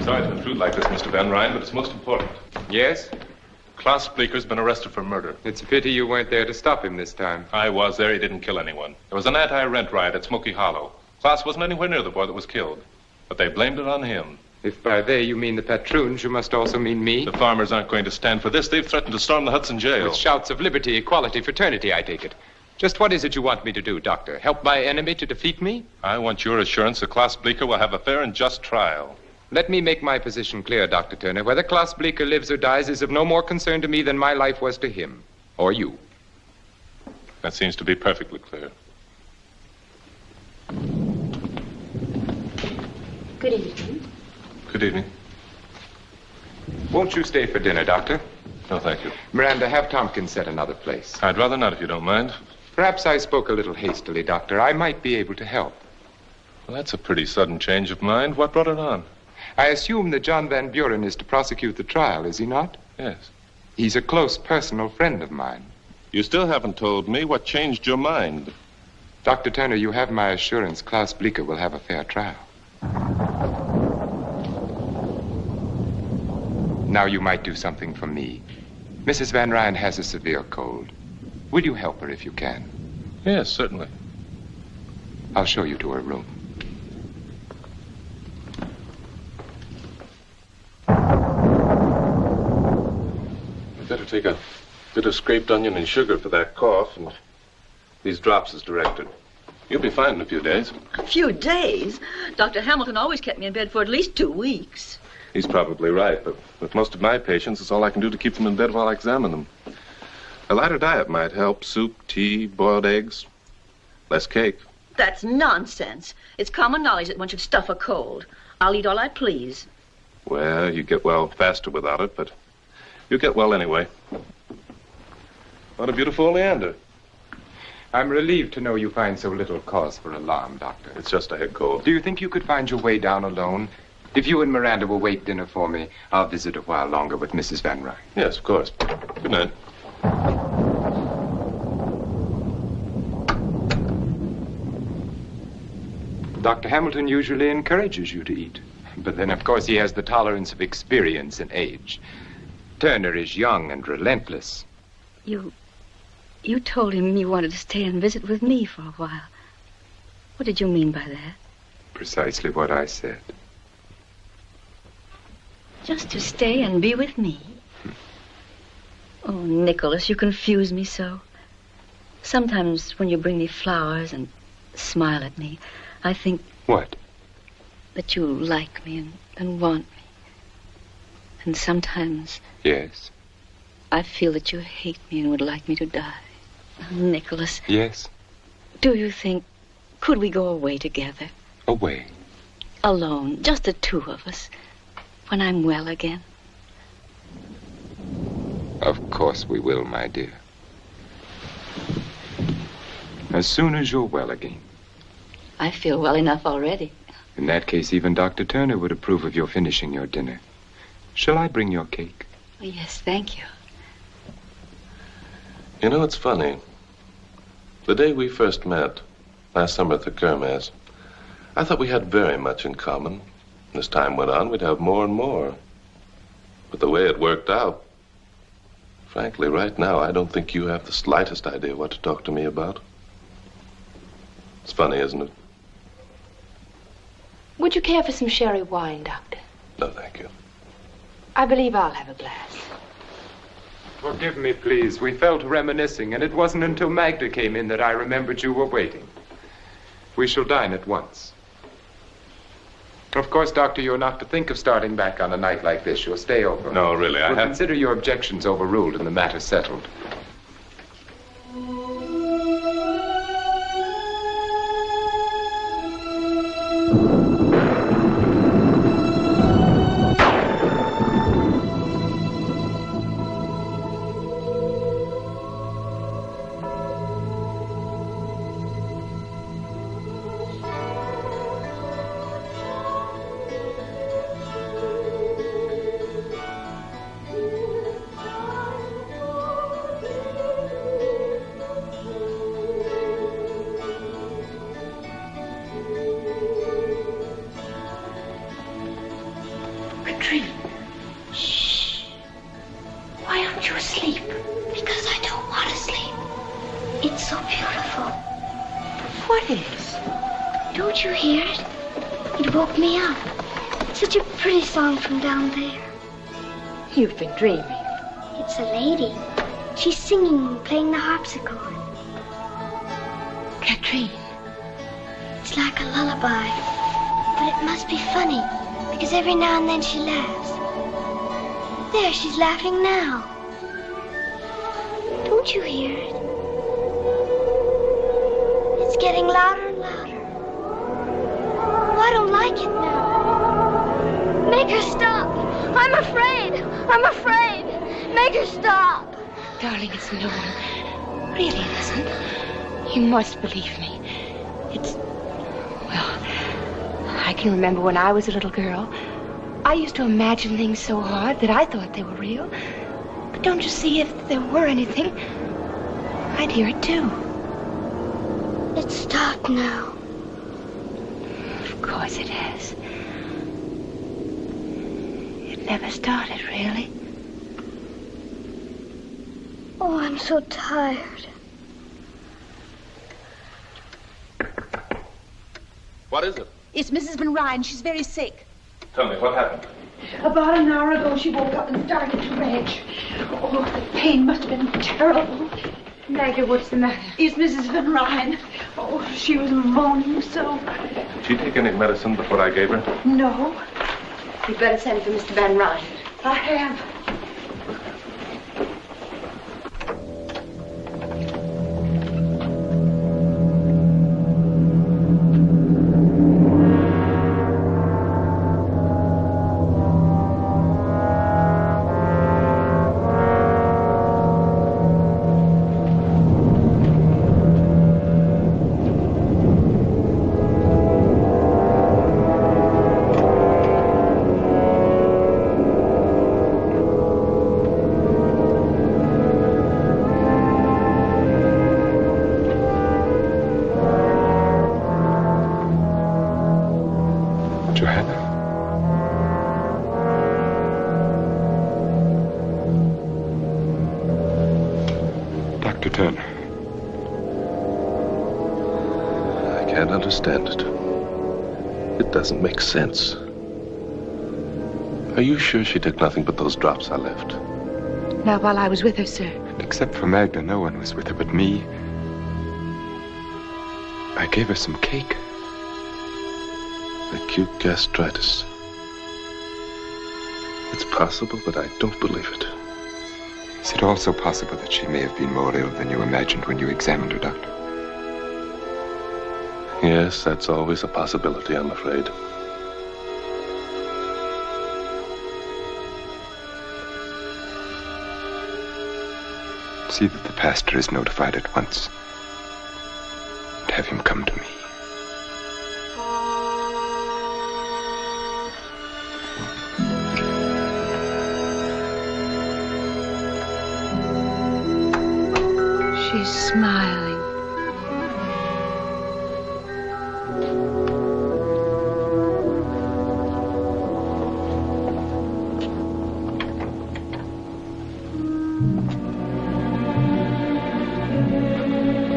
Sorry to intrude like this, Mr. Van Rijn, but it's most important. Yes? Klaus Bleeker's been arrested for murder. It's a pity you weren't there to stop him this time. I was there. He didn't kill anyone. There was an anti-rent riot at Smoky Hollow. Klaus wasn't anywhere near the boy that was killed. But they blamed it on him. If by they you mean the patroons, you must also mean me. The farmers aren't going to stand for this. They've threatened to storm the Hudson jail. With shouts of liberty, equality, fraternity, I take it. Just what is it you want me to do, Doctor? Help my enemy to defeat me? I want your assurance that Klaus Bleeker will have a fair and just trial. Let me make my position clear, Dr. Turner. Whether Klaus Bleeker lives or dies is of no more concern to me than my life was to him. Or you. That seems to be perfectly clear. Good evening. Good evening. Won't you stay for dinner, Doctor? No, thank you. Miranda, have Tompkins set another place. I'd rather not, if you don't mind. Perhaps I spoke a little hastily, Doctor. I might be able to help. Well, that's a pretty sudden change of mind. What brought it on? I assume that John Van Buren is to prosecute the trial, is he not? Yes. He's a close personal friend of mine. You still haven't told me what changed your mind. Dr. Turner, you have my assurance Klaus Bleeker will have a fair trial. Now you might do something for me. Mrs. Van Rijn has a severe cold. Will you help her if you can? Yes, certainly. I'll show you to her room. to take a bit of scraped onion and sugar for that cough, and these drops as directed. You'll be fine in a few days. A few days? Dr. Hamilton always kept me in bed for at least 2 weeks. He's probably right, but with most of my patients, it's all I can do to keep them in bed while I examine them. A lighter diet might help. Soup, tea, boiled eggs, less cake. That's nonsense. It's common knowledge that one should stuff a cold. I'll eat all I please. Well, you get well faster without it, but you get well anyway. What a beautiful oleander. I'm relieved to know you find so little cause for alarm, Doctor. It's just a head cold. Do you think you could find your way down alone? If you and Miranda will wait dinner for me, I'll visit a while longer with Mrs. Van Ryn. Yes, of course. Good night. Dr. Hamilton usually encourages you to eat. But then, of course, he has the tolerance of experience and age. Turner is young and relentless. You told him you wanted to stay and visit with me for a while. What did you mean by that? Precisely what I said. Just to stay and be with me? Oh, Nicholas, you confuse me so. Sometimes when you bring me flowers and smile at me, I think... What? That you like me and want me. And sometimes... Yes? I feel that you hate me and would like me to die. Oh, Nicholas. Yes? Do you think... Could we go away together? Away? Alone, just the two of us. When I'm well again. Of course we will, my dear. As soon as you're well again. I feel well enough already. In that case, even Dr. Turner would approve of your finishing your dinner. Shall I bring your cake? Oh, yes, thank you. You know, it's funny. The day we first met, last summer at the Kermesse, I thought we had very much in common. As time went on, we'd have more and more. But the way it worked out, frankly, right now, I don't think you have the slightest idea what to talk to me about. It's funny, isn't it? Would you care for some sherry wine, Doctor? No, thank you. I believe I'll have a glass. Forgive me, please. We fell to reminiscing, and it wasn't until Magda came in that I remembered you were waiting. We shall dine at once. Of course, Doctor, you're not to think of starting back on a night like this. You'll stay over. No, really, I have... Consider your objections overruled and the matter settled. From down there. You've been dreaming. It's a lady. She's singing and playing the harpsichord. Katrine. It's like a lullaby. But it must be funny, because every now and then she laughs. There, she's laughing now. Don't you hear it? It's getting louder and louder. Oh, I don't like it now. Make her stop. I'm afraid. I'm afraid. Make her stop. Darling, it's no one. Really, it isn't. You must believe me. It's... Well, I can remember when I was a little girl. I used to imagine things so hard that I thought they were real. But don't you see, if there were anything, I'd hear it too. It's stopped now. Of course it has. Never started, really. Oh, I'm so tired. What is it? It's Mrs. Van Ryn. She's very sick. Tell me, what happened? About an hour ago, she woke up and started to rage. Oh, the pain must have been terrible. Maggie, what's the matter? Is Mrs. Van Ryn? Oh, she was moaning so. Did she take any medicine before I gave her? No. You'd better send for Mr. Van Ryn. I have. Understand it. It doesn't make sense. Are you sure she took nothing but those drops I left? Not while I was with her, sir. Except for Magda, no one was with her but me. I gave her some cake. Acute gastritis. It's possible, but I don't believe it. Is it also possible that she may have been more ill than you imagined when you examined her, Doctor? Yes, that's always a possibility, I'm afraid. See that the pastor is notified at once. And have him come to me. She's smiling.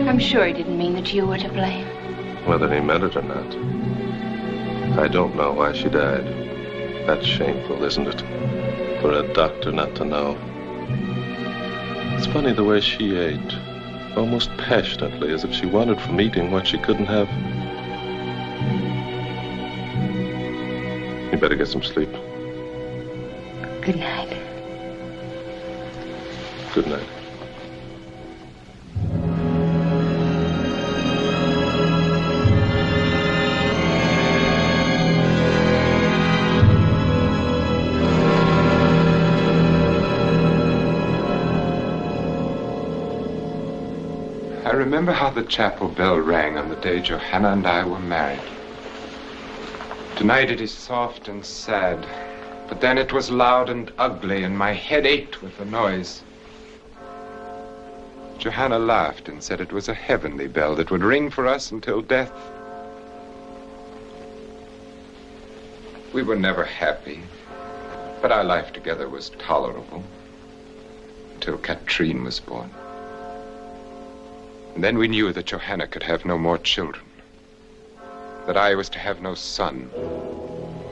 I'm sure he didn't mean that you were to blame. Whether he meant it or not. I don't know why she died. That's shameful, isn't it? For a doctor not to know. It's funny the way she ate. Almost passionately, as if she wanted from eating what she couldn't have. You better get some sleep. Good night. Good night. I remember how the chapel bell rang on the day Johanna and I were married. Tonight it is soft and sad, but then it was loud and ugly, and my head ached with the noise. Johanna laughed and said it was a heavenly bell that would ring for us until death. We were never happy, but our life together was tolerable until Katrine was born. And then we knew that Johanna could have no more children, that I was to have no son,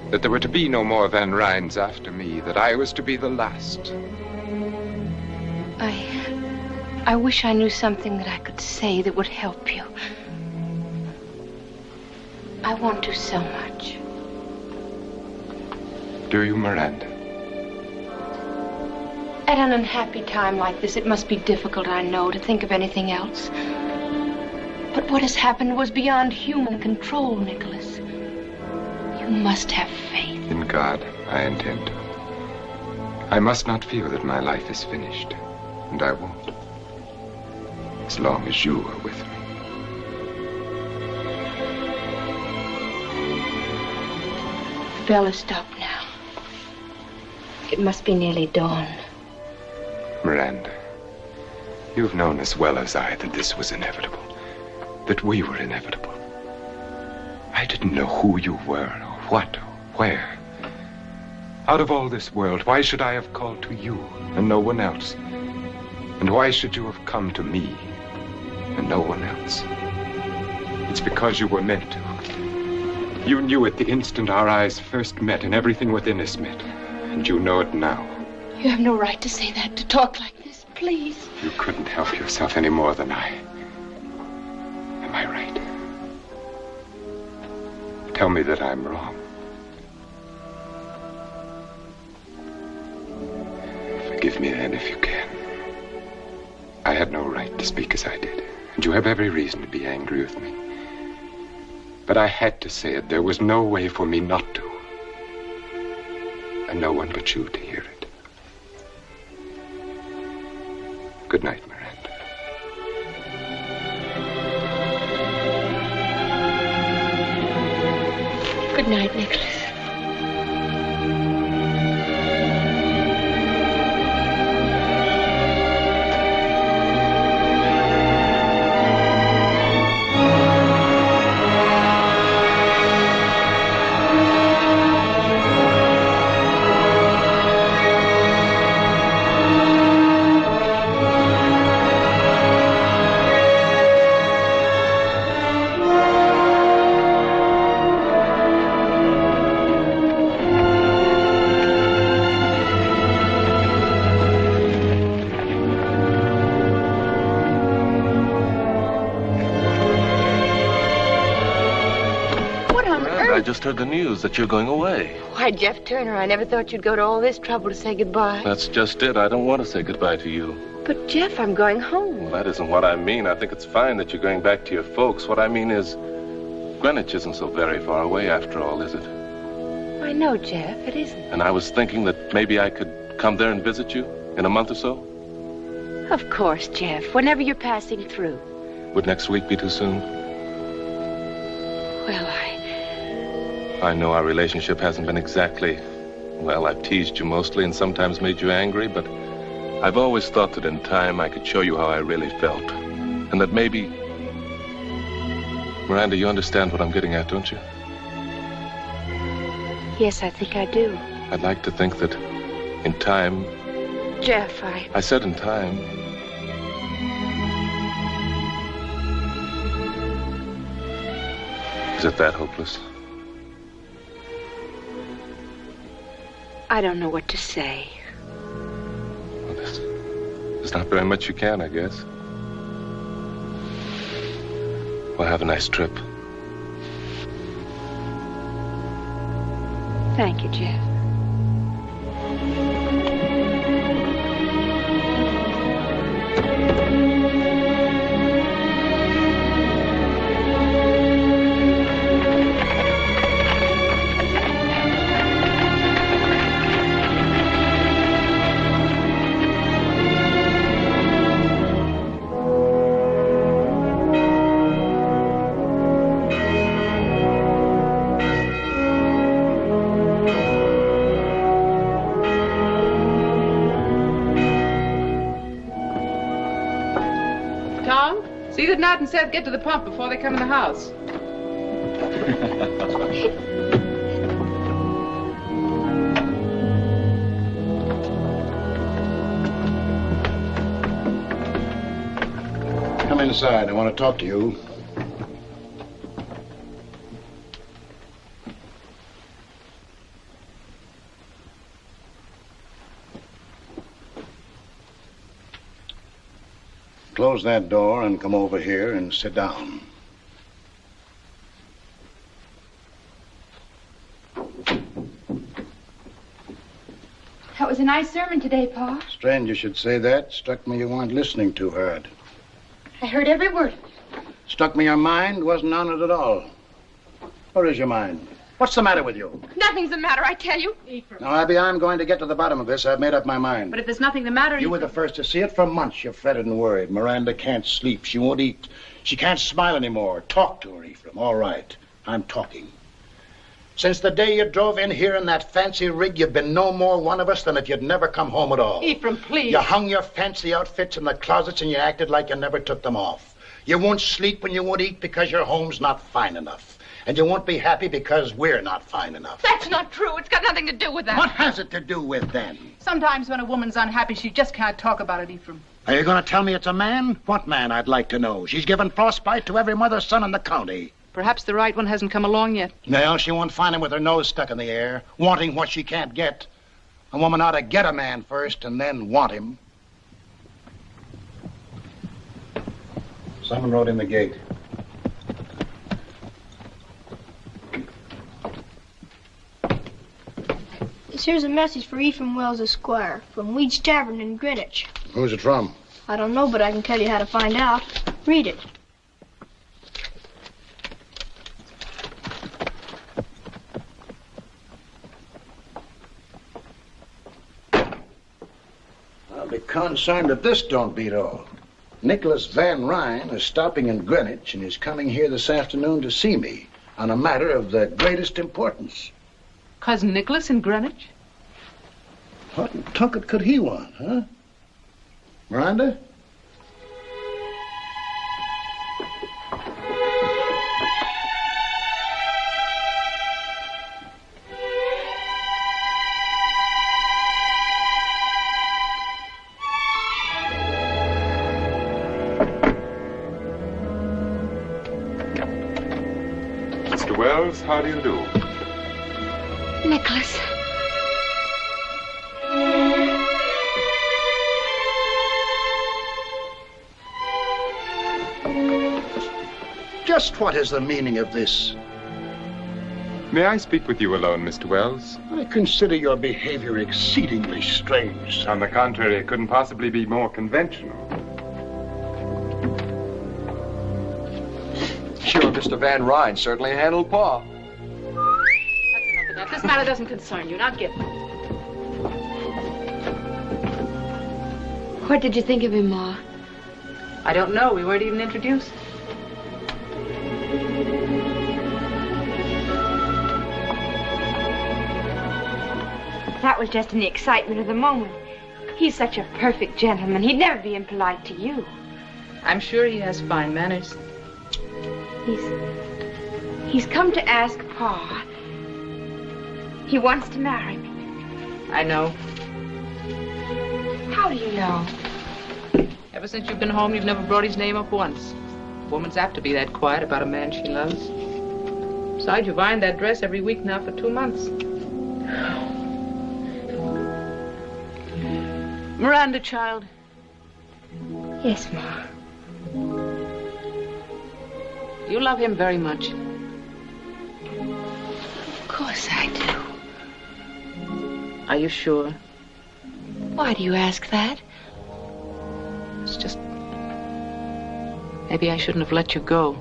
that there were to be no more Van Ryns after me, that I was to be the last. I wish I knew something that I could say that would help you. I want to so much. Do you, Miranda? At an unhappy time like this, it must be difficult, I know, to think of anything else. But what has happened was beyond human control, Nicholas. You must have faith. In God, I intend. I must not feel that my life is finished, and I won't. As long as you are with me. The bell has stopped now. It must be nearly dawn. Miranda, you've known as well as I that this was inevitable. That we were inevitable. I didn't know who you were, or what, or where. Out of all this world, why should I have called to you and no one else? And why should you have come to me and no one else? It's because you were meant to. You knew it the instant our eyes first met and everything within us met. And you know it now. You have no right to say that, to talk like this, please. You couldn't help yourself any more than I. Am I right? Tell me that I'm wrong. Forgive me then if you can. I had no right to speak as I did, and you have every reason to be angry with me. But I had to say it. There was no way for me not to. And no one but you to hear it. Good night, Miranda. Good night, Nicholas. I just heard the news that you're going away. Why, Jeff Turner, I never thought you'd go to all this trouble to say goodbye. That's just it. I don't want to say goodbye to you. But, Jeff, I'm going home. Well, that isn't what I mean. I think it's fine that you're going back to your folks. What I mean is, Greenwich isn't so very far away after all, is it? I know, Jeff, it isn't. And I was thinking that maybe I could come there and visit you in a month or so. Of course, Jeff, whenever you're passing through. Would next week be too soon? Well, I know our relationship hasn't been exactly... Well, I've teased you mostly and sometimes made you angry, but I've always thought that in time I could show you how I really felt. And that maybe... Miranda, you understand what I'm getting at, don't you? Yes, I think I do. I'd like to think that in time... Jeff, I said in time. Is it that hopeless? I don't know what to say. Well, there's not very much you can, I guess. Well, have a nice trip. Thank you, Jeff. See that Nat and Seth get to the pump before they come in the house. Come inside. I want to talk to you. Close that door and come over here and sit down. That was a nice sermon today, Pa. Strange you should say that. Struck me you weren't listening too hard. I heard every word. Struck me your mind wasn't on it at all. Where is your mind? What's the matter with you? Nothing's the matter, I tell you. Now, Abby, I'm going to get to the bottom of this. I've made up my mind. But if there's nothing the matter... You were the first to see it. For months you've fretted and worried. Miranda can't sleep. She won't eat. She can't smile anymore. Talk to her, Ephraim. All right. I'm talking. Since the day you drove in here in that fancy rig, you've been no more one of us than if you'd never come home at all. Ephraim, please. You hung your fancy outfits in the closets and you acted like you never took them off. You won't sleep and you won't eat because your home's not fine enough. And you won't be happy because we're not fine enough. That's not true. It's got nothing to do with that. What has it to do with then? Sometimes when a woman's unhappy, she just can't talk about it, Ephraim. Are you going to tell me it's a man? What man, I'd like to know? She's given frostbite to every mother's son in the county. Perhaps the right one hasn't come along yet. Well, she won't find him with her nose stuck in the air, wanting what she can't get. A woman ought to get a man first and then want him. Someone rode in the gate. Here's a message for Ephraim Wells, Esquire, from Weed's Tavern in Greenwich. Who's it from? I don't know, but I can tell you how to find out. Read it. I'll be concerned if this don't beat all. Nicholas Van Ryn is stopping in Greenwich and is coming here this afternoon to see me on a matter of the greatest importance. Cousin Nicholas in Greenwich? What in Tunket could he want, huh? Miranda? Mr. Wells, how do you do? Nicholas. Just what is the meaning of this? May I speak with you alone, Mr. Wells? I consider your behavior exceedingly strange. On the contrary, it couldn't possibly be more conventional. Sure, Mr. Van Ryn certainly handled Pa. That's enough of that. This matter doesn't concern you. Now get. What did you think of him, Ma? I don't know. We weren't even introduced. That was just in the excitement of the moment. He's such a perfect gentleman. He'd never be impolite to you. I'm sure he has fine manners. He's come to ask Pa. He wants to marry me. I know. How do you know? Ever since you've been home, you've never brought his name up once. A woman's apt to be that quiet about a man she loves. Besides, you've ironed that dress every week now for 2 months. Miranda, child. Yes, Ma. You love him very much. Of course I do. Are you sure? Why do you ask that? It's just... Maybe I shouldn't have let you go.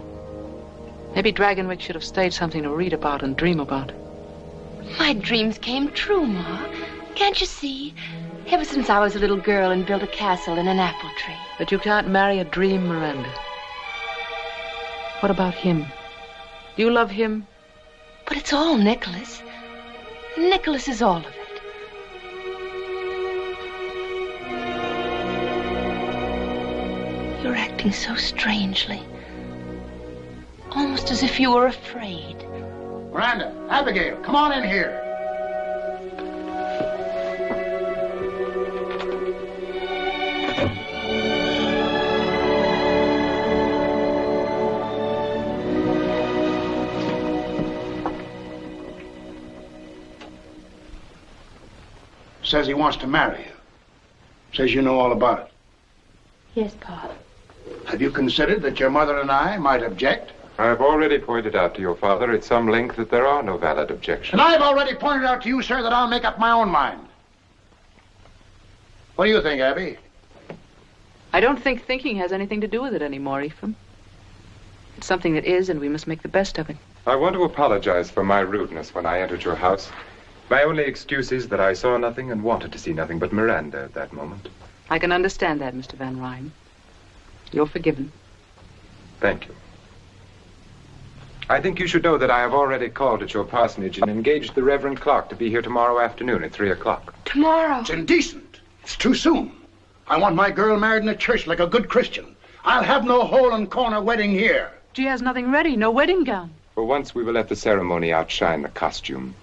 Maybe Dragonwyck should have stayed something to read about and dream about. My dreams came true, Ma. Can't you see? Ever since I was a little girl and built a castle in an apple tree. But you can't marry a dream, Miranda. What about him? Do you love him? But it's all Nicholas. Nicholas is all of it. You're acting so strangely. Almost as if you were afraid. Miranda, Abigail, come on in here. Says he wants to marry you. Says you know all about it. Yes, Pa. Have you considered that your mother and I might object? I have already pointed out to your father at some length that there are no valid objections. And I've already pointed out to you, sir, that I'll make up my own mind. What do you think, Abby? I don't think thinking has anything to do with it anymore, Ephraim. It's something that is, and we must make the best of it. I want to apologize for my rudeness when I entered your house. My only excuse is that I saw nothing and wanted to see nothing but Miranda at that moment. I can understand that, Mr. Van Ryn. You're forgiven. Thank you. I think you should know that I have already called at your parsonage and engaged the Reverend Clark to be here tomorrow afternoon at 3 o'clock. Tomorrow? It's indecent. It's too soon. I want my girl married in a church like a good Christian. I'll have no hole-and-corner wedding here. She has nothing ready, no wedding gown. For once, we will let the ceremony outshine the costume.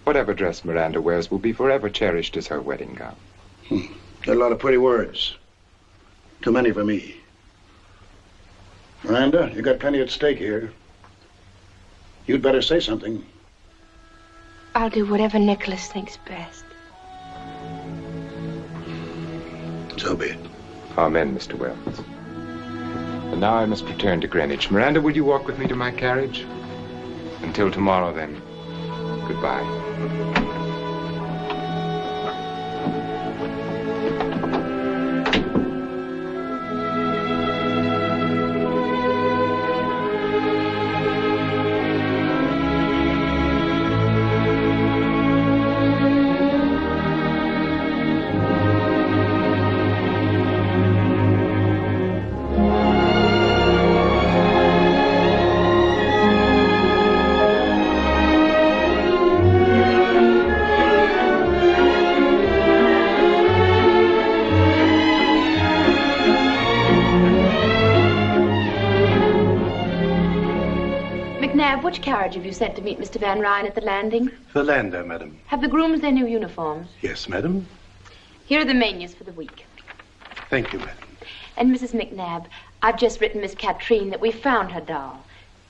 Whatever dress Miranda wears will be forever cherished as her wedding gown. There are a lot of pretty words. Too many for me. Miranda, you got plenty at stake here. You'd better say something. I'll do whatever Nicholas thinks best. So be it. Amen, Mr. Wells. And now I must return to Greenwich. Miranda, will you walk with me to my carriage? Until tomorrow, then. Goodbye. Which carriage have you sent to meet Mr. Van Ryn at the landing? The lander, madam. Have the grooms their new uniforms? Yes, madam. Here are the menus for the week. Thank you, madam. And Mrs. McNabb, I've just written Miss Katrine that we found her doll.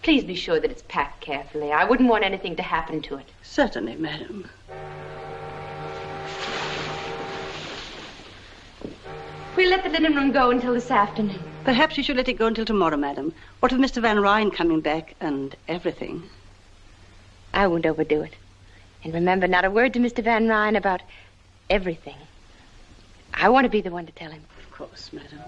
Please be sure that it's packed carefully. I wouldn't want anything to happen to it. Certainly, madam. We'll let the linen room go until this afternoon. Perhaps you should let it go until tomorrow, madam. What with Mr. Van Ryn coming back and everything? I won't overdo it. And remember, not a word to Mr. Van Ryn about everything. I want to be the one to tell him. Of course, madam.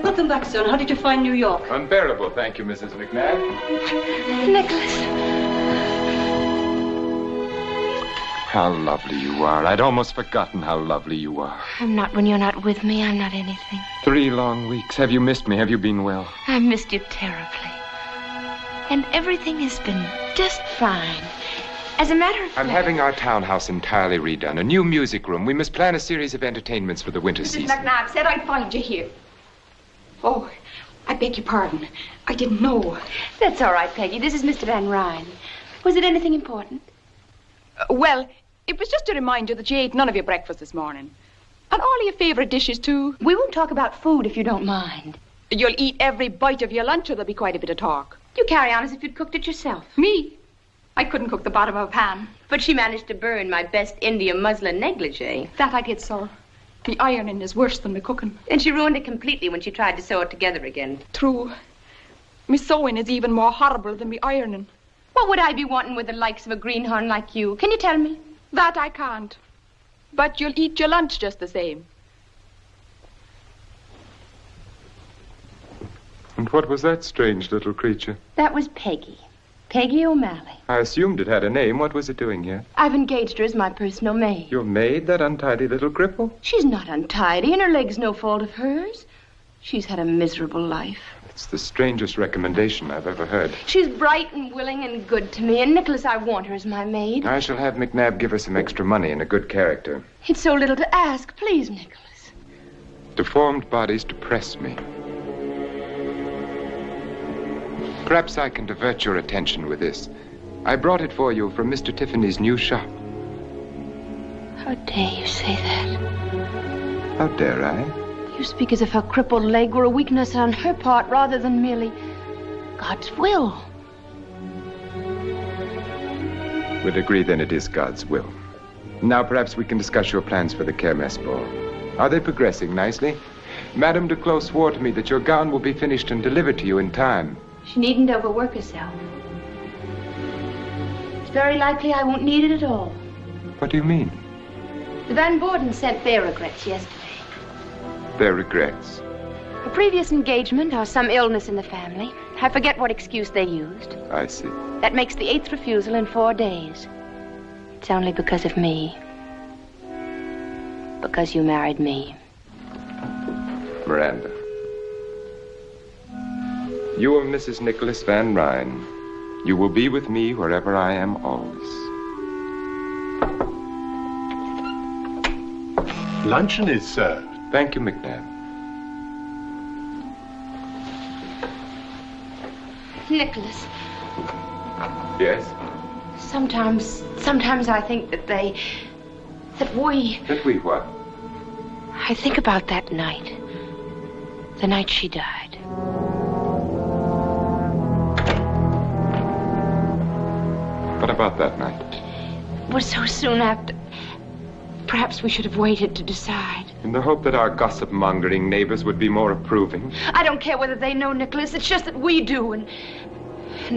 Welcome back, son. How did you find New York? Unbearable, thank you, Mrs. McNabb. Nicholas. How lovely you are. I'd almost forgotten how lovely you are. I'm not when you're not with me. I'm not anything. 3 long weeks. Have you missed me? Have you been well? I missed you terribly. And everything has been just fine. As a matter of fact... I'm having our townhouse entirely redone. A new music room. We must plan a series of entertainments for the winter season. Mrs. McNabb said I'd find you here. Oh, I beg your pardon. I didn't know. That's all right, Peggy. This is Mr. Van Ryn. Was it anything important? Well, it was just to remind you that you ate none of your breakfast this morning. And all your favorite dishes, too. We won't talk about food if you don't mind. You'll eat every bite of your lunch or there'll be quite a bit of talk. You carry on as if you'd cooked it yourself. Me? I couldn't cook the bottom of a pan. But she managed to burn my best India muslin negligee. That I did, sir. The ironing is worse than the cooking. And she ruined it completely when she tried to sew it together again. True. Me sewing is even more horrible than me ironing. What would I be wanting with the likes of a greenhorn like you? Can you tell me? That I can't. But you'll eat your lunch just the same. And what was that strange little creature? That was Peggy. Peggy O'Malley. I assumed it had a name. What was it doing here? I've engaged her as my personal maid. Your maid, that untidy little cripple? She's not untidy, and her leg's no fault of hers. She's had a miserable life. It's the strangest recommendation I've ever heard. She's bright and willing and good to me, and Nicholas, I want her as my maid. I shall have McNabb give her some extra money and a good character. It's so little to ask. Please, Nicholas. Deformed bodies depress me. Perhaps I can divert your attention with this. I brought it for you from Mr. Tiffany's new shop. How dare you say that? How dare I? You speak as if her crippled leg were a weakness on her part rather than merely God's will. We'll agree then it is God's will. Now perhaps we can discuss your plans for the Kermesse ball. Are they progressing nicely? Madame Duclos swore to me that your gown will be finished and delivered to you in time. She needn't overwork herself. It's very likely I won't need it at all. What do you mean? The Van Borden sent their regrets yesterday. Their regrets? A previous engagement or some illness in the family. I forget what excuse they used. I see. That makes the 8th refusal in 4 days. It's only because of me. Because you married me. Miranda. You are Mrs. Nicholas Van Ryn. You will be with me wherever I am always. Luncheon is served. Thank you, McNabb. Nicholas. Yes? Sometimes I think that we... That we what? I think about that night. The night she died. What about that night? It was so soon after. Perhaps we should have waited to decide. In the hope that our gossip-mongering neighbors would be more approving. I don't care whether they know, Nicholas. It's just that we do, and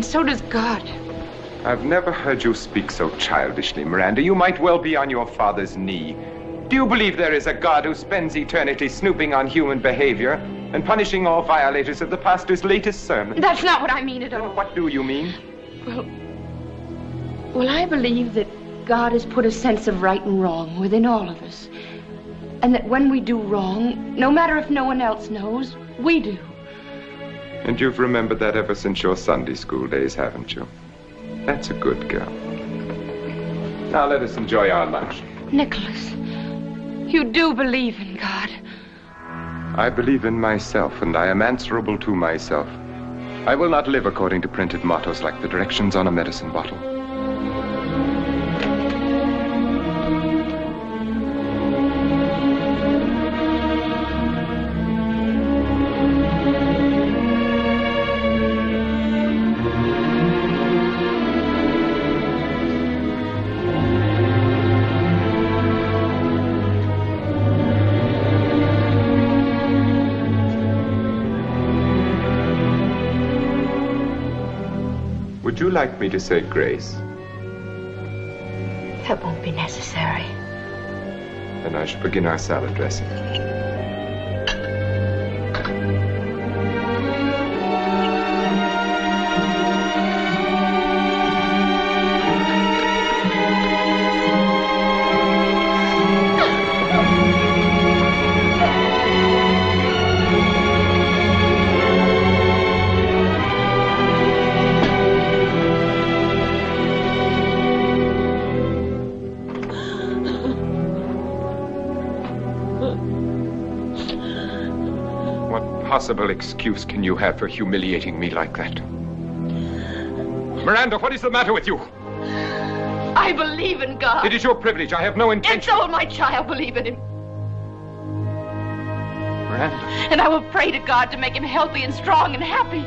so does God. I've never heard you speak so childishly, Miranda. You might well be on your father's knee. Do you believe there is a God who spends eternity snooping on human behavior and punishing all violators of the pastor's latest sermon? That's not what I mean at all. What do you mean? Well, I believe that God has put a sense of right and wrong within all of us. And that when we do wrong, no matter if no one else knows, we do. And you've remembered that ever since your Sunday school days, haven't you? That's a good girl. Now let us enjoy our lunch. Nicholas, you do believe in God. I believe in myself, and I am answerable to myself. I will not live according to printed mottos like the directions on a medicine bottle. Would you like me to say grace? That won't be necessary. Then I shall begin our salad dressing. Possible excuse can you have for humiliating me like that? Miranda, what is the matter with you? I believe in God. It is your privilege. I have no intention. And so will my child believe in him. Miranda. And I will pray to God to make him healthy and strong and happy.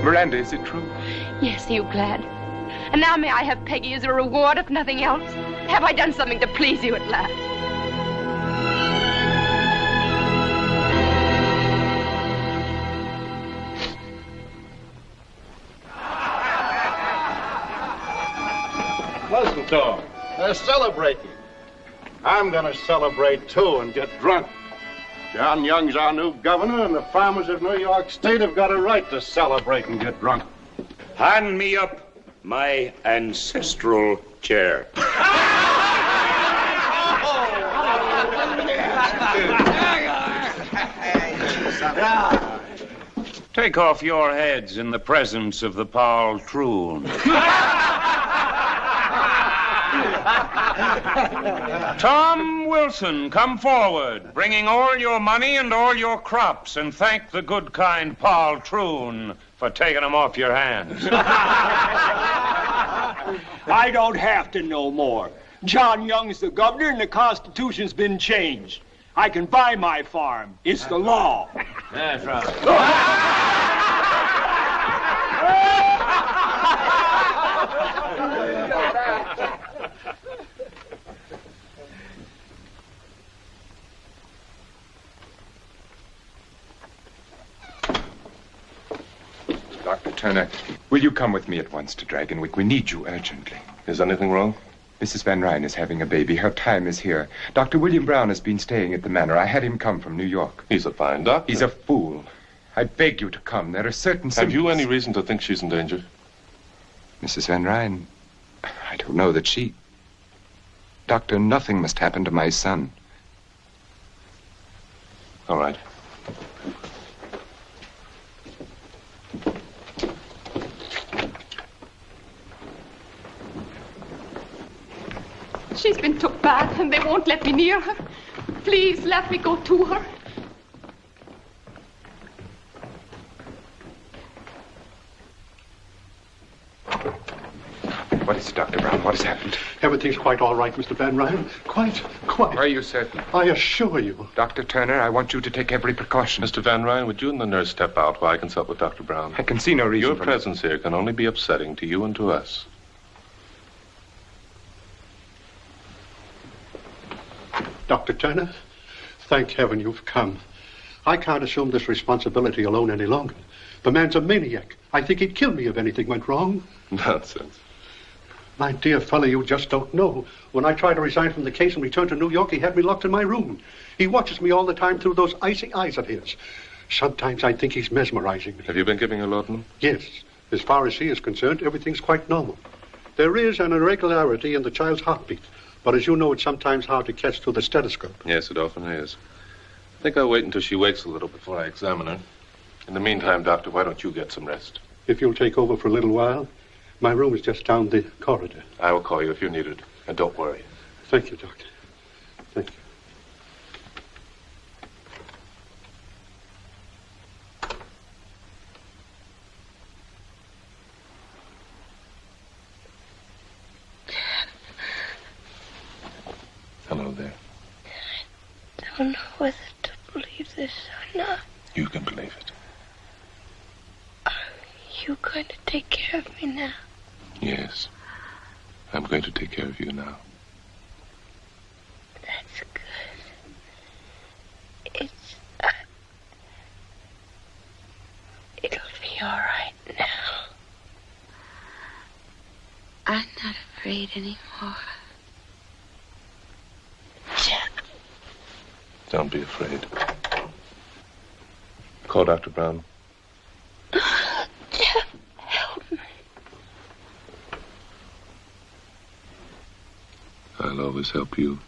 Miranda, is it true? Yes, are you glad? And now may I have Peggy as a reward, if nothing else? Have I done something to please you at last? Listen to them. They're celebrating. I'm going to celebrate, too, and get drunk. John Young's our new governor, and the farmers of New York State have got a right to celebrate and get drunk. Hand me up my ancestral chair. Take off your heads in the presence of the poltroon. Tom Wilson, come forward, bringing all your money and all your crops, and thank the good, kind poltroon for taking them off your hands. I don't have to know more. John Young's the governor, and the Constitution's been changed. I can buy my farm. It's the law. That's right. Dr. Turner, will you come with me at once to Dragonwyck? We need you urgently. Is anything wrong? Mrs. Van Ryn is having a baby. Her time is here. Dr. William Brown has been staying at the manor. I had him come from New York. He's a fine doctor. He's a fool. I beg you to come. There are certain symptoms. Have you any reason to think she's in danger? Mrs. Van Ryn, I don't know that she... Doctor, nothing must happen to my son. All right. She's been took bad, and they won't let me near her. Please, let me go to her. What is it, Dr. Brown? What has happened? Everything's quite all right, Mr. Van Ryn. Quite. Are you certain? I assure you. Dr. Turner, I want you to take every precaution. Mr. Van Ryn, would you and the nurse step out while I consult with Dr. Brown? I can see no reason Your presence here can only be upsetting to you and to us. Dr. Turner, thank heaven you've come. I can't assume this responsibility alone any longer. The man's a maniac. I think he'd kill me if anything went wrong. Nonsense. My dear fellow, you just don't know. When I tried to resign from the case and return to New York, he had me locked in my room. He watches me all the time through those icy eyes of his. Sometimes I think he's mesmerizing me. Have you been giving her laudanum? Yes. As far as he is concerned, everything's quite normal. There is an irregularity in the child's heartbeat. But as you know, it's sometimes hard to catch through the stethoscope. Yes, it often is. I think I'll wait until she wakes a little before I examine her. In the meantime, Doctor, why don't you get some rest? If you'll take over for a little while, my room is just down the corridor. I will call you if you need it. And don't worry. Thank you, Doctor. Thank you. Hello there. I don't know whether to believe this or not. You can believe it. Are you going to take care of me now? Yes. I'm going to take care of you now. That's good. It'll be all right now. I'm not afraid anymore. Don't be afraid. Call Dr. Brown. Jeff, help me. I'll always help you.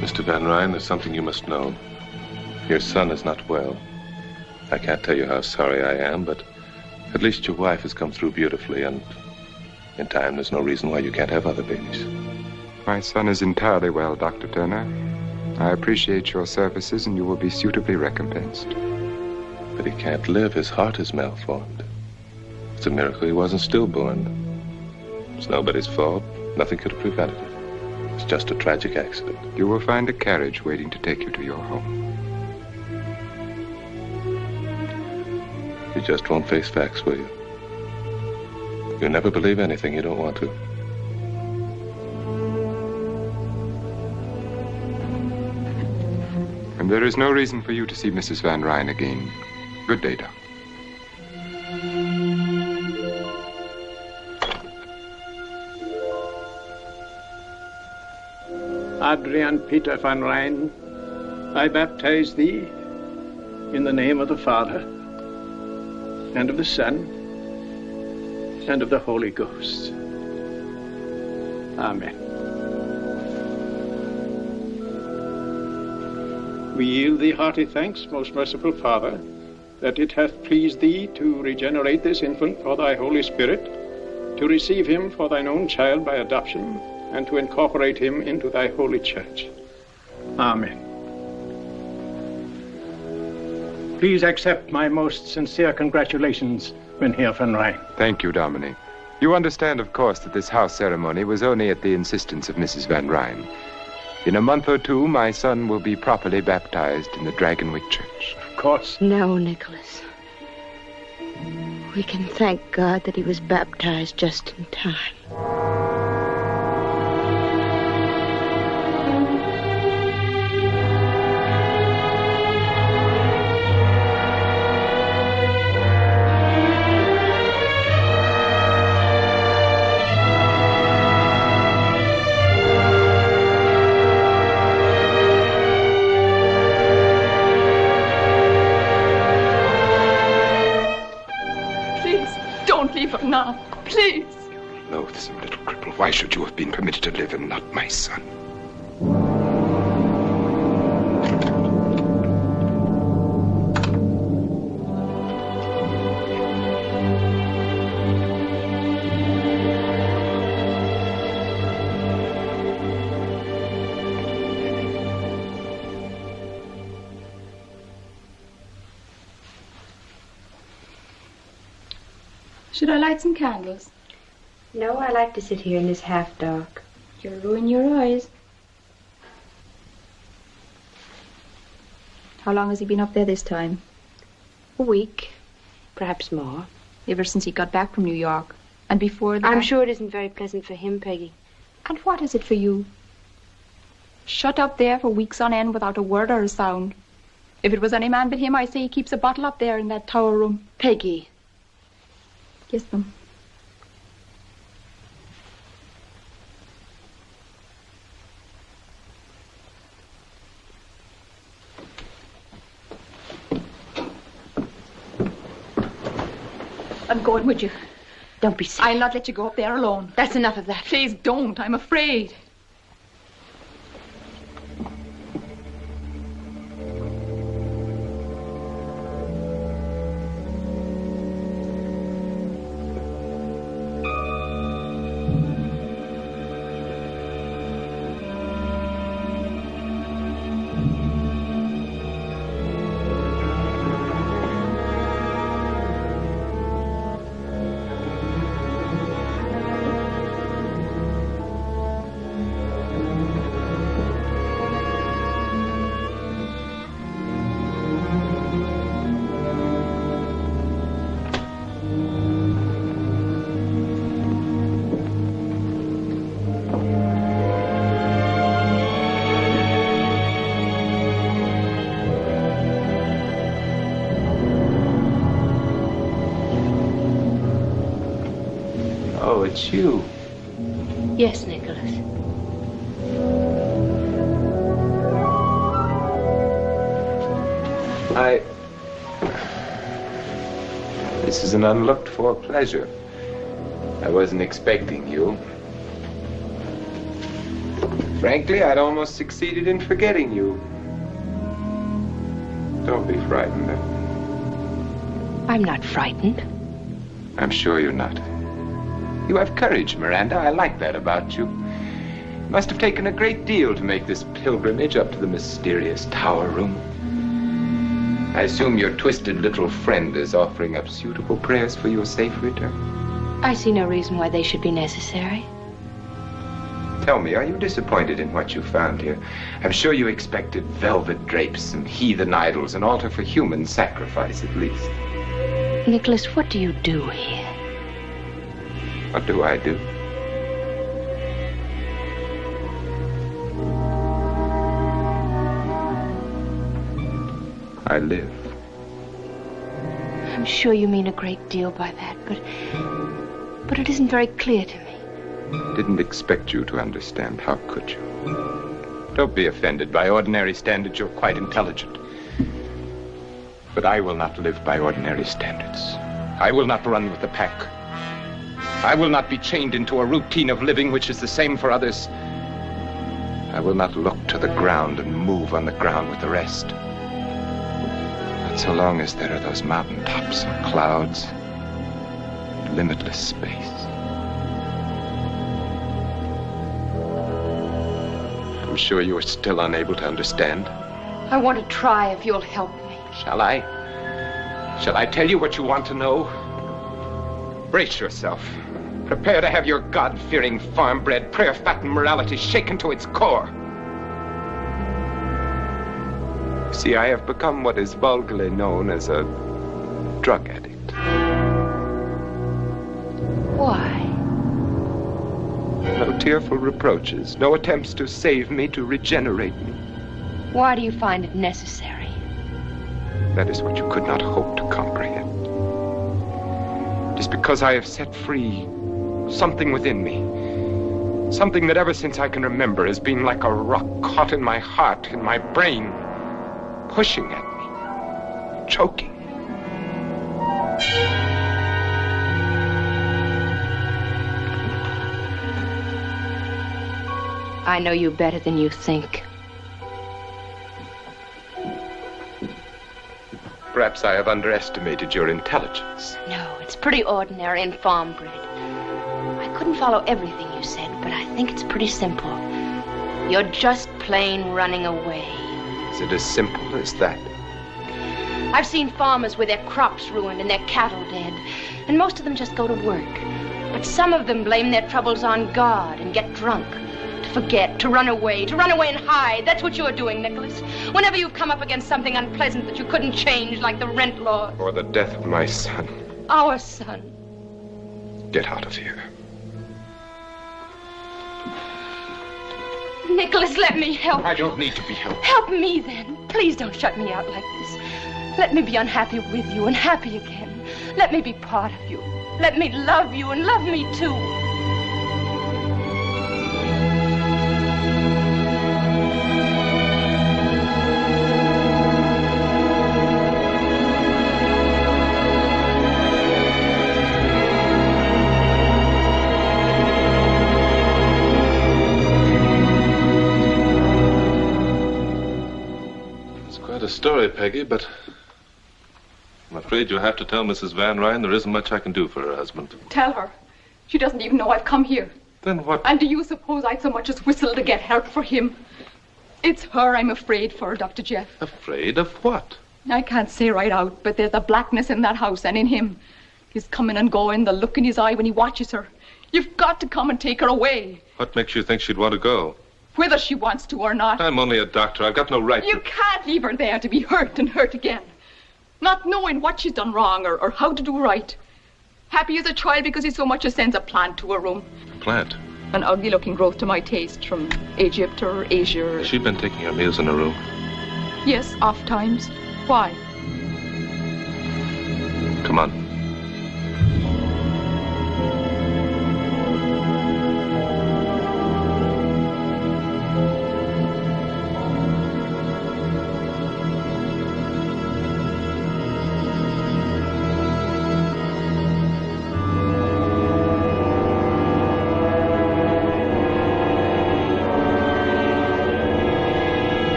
Mr. Van Ryn, there's something you must know. Your son is not well. I can't tell you how sorry I am, but at least your wife has come through beautifully, and in time there's no reason why you can't have other babies. My son is entirely well, Dr. Turner. I appreciate your services, and you will be suitably recompensed. But he can't live. His heart is malformed. It's a miracle he wasn't stillborn. It's nobody's fault. Nothing could have prevented it. It's just a tragic accident. You will find a carriage waiting to take you to your home. You just won't face facts, will you? You'll never believe anything you don't want to. And there is no reason for you to see Mrs. Van Ryn again. Good day, Doc. Adrian Peter Van Ryn, I baptize thee in the name of the Father, and of the Son, and of the Holy Ghost. Amen. We yield thee hearty thanks, most merciful Father, that it hath pleased thee to regenerate this infant for thy Holy Spirit, to receive him for thine own child by adoption, and to incorporate him into thy holy church. Amen. Please accept my most sincere congratulations, Mynheer Van Ryn. Thank you, Dominic. You understand, of course, that this house ceremony was only at the insistence of Mrs. Van Ryn. In a month or two, my son will be properly baptized in the Dragonwyck Church. Of course. No, Nicholas. We can thank God that he was baptized just in time. Now, please. Loathsome little cripple. Why should you have been permitted to live and not my son? Should I light some candles? No, I like to sit here in this half dark. You'll ruin your eyes. How long has he been up there this time? A week, perhaps more. Ever since he got back from New York. And before that... I'm sure it isn't very pleasant for him, Peggy. And what is it for you? Shut up there for weeks on end without a word or a sound. If it was any man but him, I say he keeps a bottle up there in that tower room. Peggy. Kiss them. I'm going with you. Don't be silly. I'll not let you go up there alone. That's enough of that. Please don't. I'm afraid. It's you. Yes, Nicholas. This is an unlooked-for pleasure. I wasn't expecting you. Frankly, I'd almost succeeded in forgetting you. Don't be frightened of me. I'm not frightened. I'm sure you're not. You have courage, Miranda. I like that about you. It must have taken a great deal to make this pilgrimage up to the mysterious tower room. I assume your twisted little friend is offering up suitable prayers for your safe return. I see no reason why they should be necessary. Tell me, are you disappointed in what you found here? I'm sure you expected velvet drapes and heathen idols, an altar for human sacrifice, at least. Nicholas, what do you do here? What do I do? I live. I'm sure you mean a great deal by that, but it isn't very clear to me. Didn't expect you to understand. How could you? Don't be offended. By ordinary standards, you're quite intelligent. But I will not live by ordinary standards. I will not run with the pack. I will not be chained into a routine of living which is the same for others. I will not look to the ground and move on the ground with the rest. Not so long as there are those mountain tops and clouds, limitless space. I'm sure you are still unable to understand. I want to try if you'll help me. Shall I? Shall I tell you what you want to know? Brace yourself. Prepare to have your God-fearing, farm-bred, prayer-fattened morality shaken to its core. See, I have become what is vulgarly known as a drug addict. Why? No tearful reproaches, no attempts to save me, to regenerate me. Why do you find it necessary? That is what you could not hope to comprehend. It is because I have set free something within me. Something that ever since I can remember has been like a rock caught in my heart, in my brain, pushing at me, choking. I know you better than you think. Perhaps I have underestimated your intelligence. No, it's pretty ordinary and farm-bred. I couldn't follow everything you said, but I think it's pretty simple. You're just plain running away. Is it as simple as that? I've seen farmers with their crops ruined and their cattle dead, and most of them just go to work. But some of them blame their troubles on God and get drunk. forget, to run away and hide. That's what you're doing, Nicholas. Whenever you've come up against something unpleasant that you couldn't change, like the rent law. Or the death of my son. Our son. Get out of here. Nicholas, let me help you. I don't need to be helped. Help me, then. Please don't shut me out like this. Let me be unhappy with you and happy again. Let me be part of you. Let me love you and love me, too. A story, Peggy, but I'm afraid you'll have to tell Mrs. Van Ryn there isn't much I can do for her husband. Tell her. She doesn't even know I've come here. Then what? And do you suppose I'd so much as whistle to get help for him? It's her I'm afraid for, Dr. Jeff. Afraid of what? I can't say right out, but there's a blackness in that house and in him. His coming and going, the look in his eye when he watches her. You've got to come and take her away. What makes you think she'd want to go? Whether she wants to or not. I'm only a doctor. I've got no right You can't leave her there to be hurt and hurt again. Not knowing what she's done wrong or how to do right. Happy as a child because he so much as sends a plant to her room. Plant? An ugly-looking growth to my taste from Egypt or Asia. She's been taking her meals in her room. Yes, oft times. Why? Come on.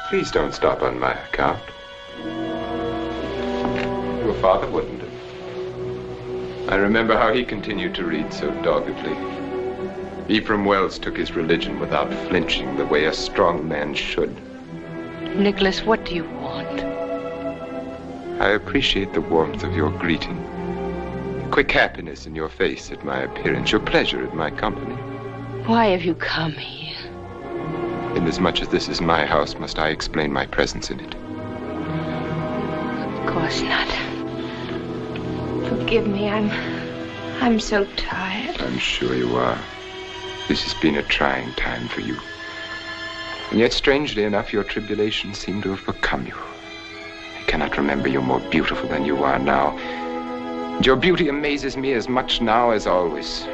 Please don't stop on my account. Your father wouldn't have. I remember how he continued to read so doggedly. Ephraim Wells took his religion without flinching the way a strong man should. Nicholas, what do you want? I appreciate the warmth of your greeting, the quick happiness in your face at my appearance, your pleasure at my company. Why have you come here? Inasmuch as this is my house, must I explain my presence in it? Of course not. Forgive me, I'm so tired. I'm sure you are. This has been a trying time for you. And yet, strangely enough, your tribulations seem to have become you. I cannot remember you more beautiful than you are now. And your beauty amazes me as much now as always.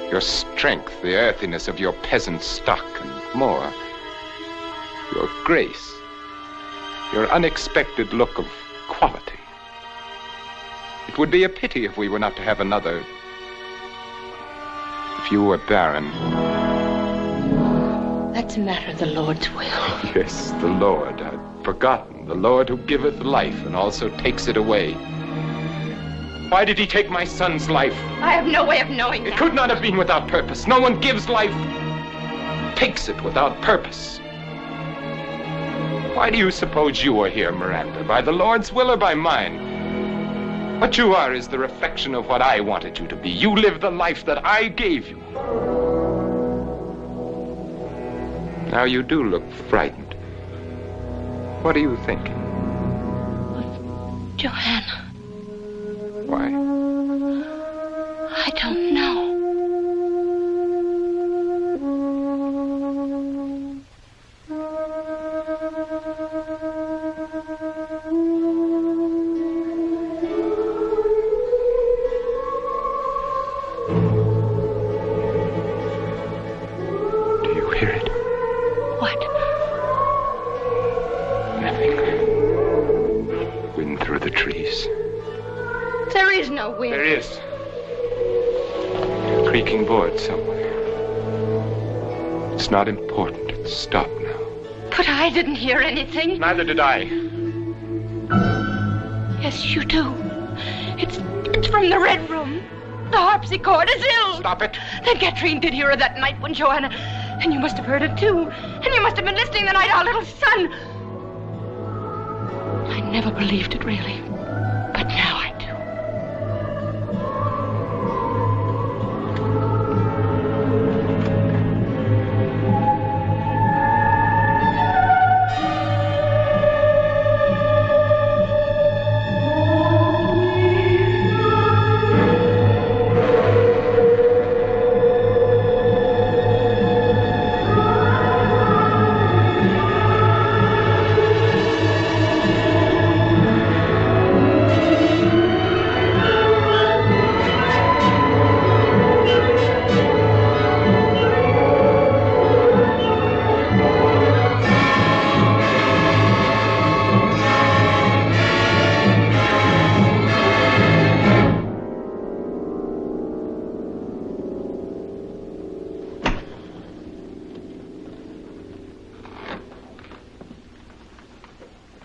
Your strength, the earthiness of your peasant stock, and more, your grace, your unexpected look of quality. It would be a pity if we were not to have another. If you were barren. That's a matter of the Lord's will. Yes, the Lord. I'd forgotten. The Lord who giveth life and also takes it away. Why did he take my son's life? I have no way of knowing that. It could not have been without purpose. No one gives life, takes it without purpose. Why do you suppose you are here, Miranda? By the Lord's will or by mine? What you are is the reflection of what I wanted you to be. You live the life that I gave you. Now you do look frightened. What are you thinking? Johanna. Why? I don't know. There is. A creaking board somewhere. not important. It's stopped now. But I didn't hear anything. Neither did I. Yes, you do. It's from the Red Room. The harpsichord is ill. Stop it. Then Katrine did hear her that night when Joanna... And you must have heard it, too. And you must have been listening the night our little son... I never believed it, really. But now I do.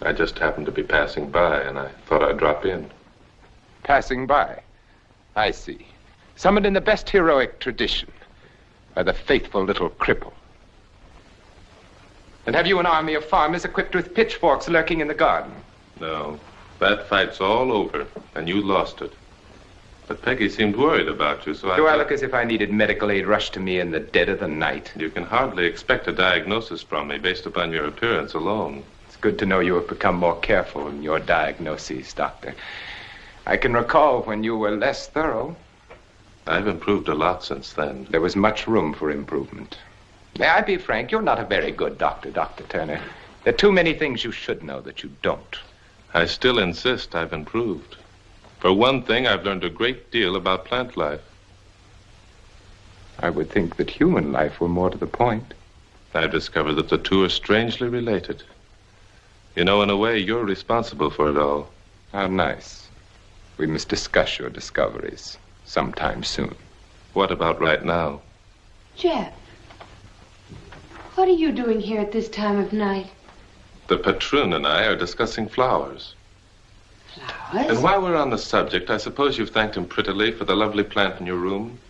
I just happened to be passing by, and I thought I'd drop in. Passing by. I see. Summoned in the best heroic tradition by the faithful little cripple. And have you an army of farmers equipped with pitchforks lurking in the garden? No. That fight's all over, and you lost it. But Peggy seemed worried about you, so Do I look as if I needed medical aid rushed to me in the dead of the night? You can hardly expect a diagnosis from me based upon your appearance alone. It's good to know you have become more careful in your diagnoses, Doctor. I can recall when you were less thorough. I've improved a lot since then. There was much room for improvement. May I be frank? You're not a very good doctor, Dr. Turner. There are too many things you should know that you don't. I still insist I've improved. For one thing, I've learned a great deal about plant life. I would think that human life were more to the point. I've discovered that the two are strangely related. You know, in a way, you're responsible for it all. How nice. We must discuss your discoveries sometime soon. What about right now? Jeff, what are you doing here at this time of night? The patroon and I are discussing flowers. Flowers? And while we're on the subject, I suppose you've thanked him prettily for the lovely plant in your room?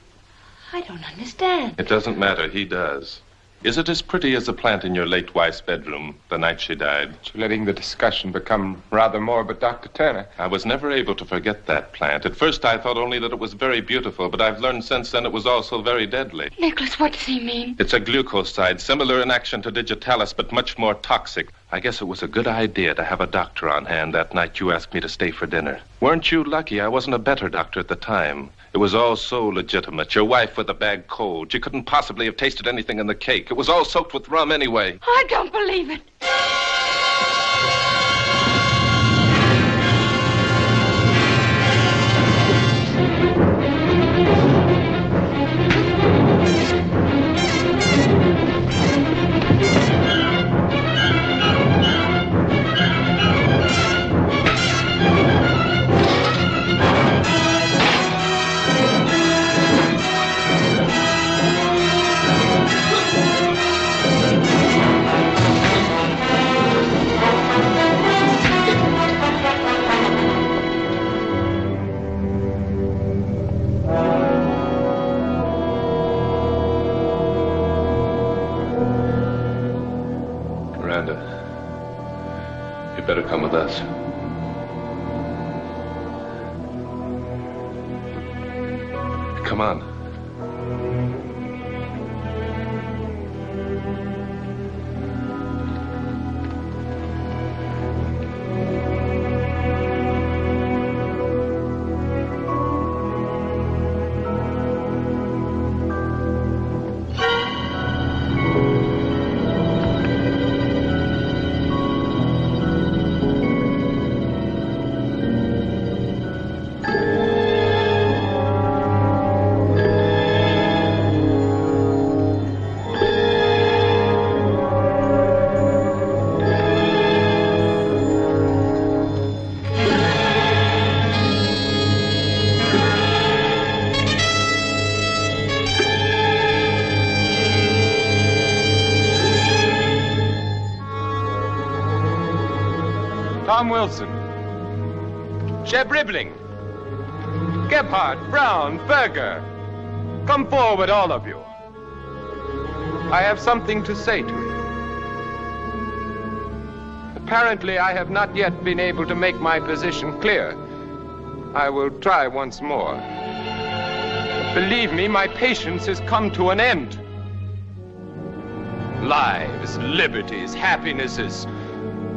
I don't understand. It doesn't matter. He does. Is it as pretty as the plant in your late wife's bedroom the night she died? You're letting the discussion become rather morbid, Dr. Turner. I was never able to forget that plant. At first, I thought only that it was very beautiful, but I've learned since then it was also very deadly. Nicholas, what does he mean? It's a glucoside, similar in action to digitalis, but much more toxic. I guess it was a good idea to have a doctor on hand that night you asked me to stay for dinner. Weren't you lucky I wasn't a better doctor at the time? It was all so legitimate. Your wife with a bad cold. You couldn't possibly have tasted anything in the cake. It was all soaked with rum anyway. I don't believe it. Better come with us. Come on. Tom Wilson, Jeb Ribbling, Gebhardt, Brown, Berger. Come forward, all of you. I have something to say to you. Apparently, I have not yet been able to make my position clear. I will try once more. Believe me, my patience has come to an end. Lives, liberties, happinesses.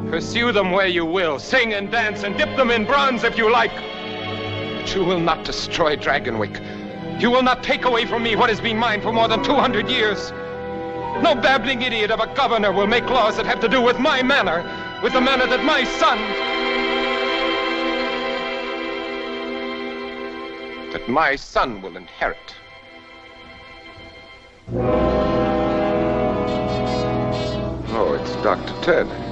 Pursue them where you will. Sing and dance and dip them in bronze if you like. But you will not destroy Dragonwyck. You will not take away from me what has been mine for more than 200 years. No babbling idiot of a governor will make laws that have to do with my manor, with the manor that my son... that my son will inherit. Oh, it's Dr. Turner.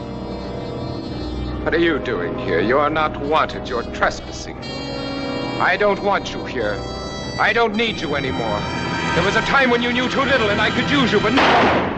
What are you doing here? You are not wanted. You're trespassing. I don't want you here. I don't need you anymore. There was a time when you knew too little and I could use you, but now...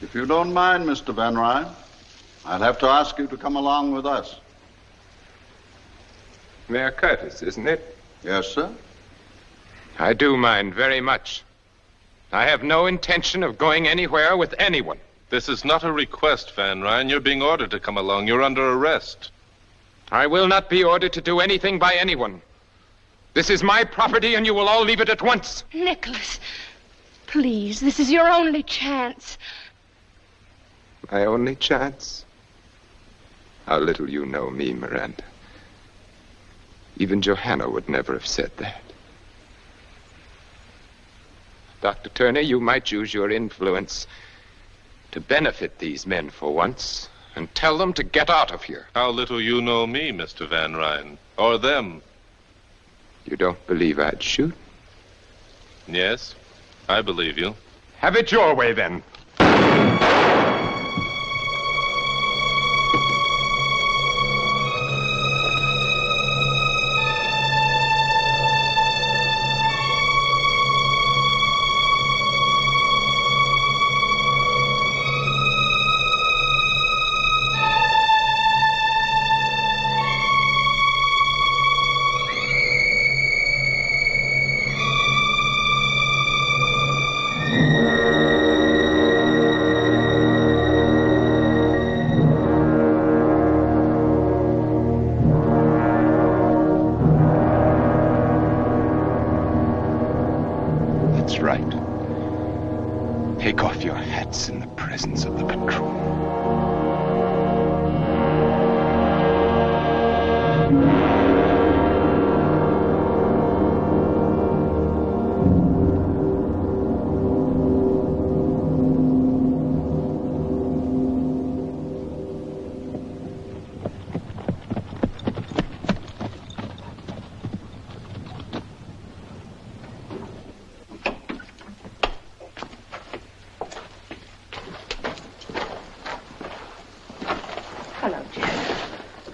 If you don't mind, Mr. Van Ryn, I'd have to ask you to come along with us. Mayor Curtis, isn't it? Yes, sir. I do mind very much. I have no intention of going anywhere with anyone. This is not a request, Van Ryn. You're being ordered to come along. You're under arrest. I will not be ordered to do anything by anyone. This is my property, and you will all leave it at once. Nicholas, please, this is your only chance. My only chance? How little you know me, Miranda. Even Johanna would never have said that. Dr. Turner, you might use your influence to benefit these men for once and tell them to get out of here. How little you know me, Mr. Van Ryn, or them. You don't believe I'd shoot? Yes, I believe you. Have it your way, then. Take off your hats in the presence of the patrol.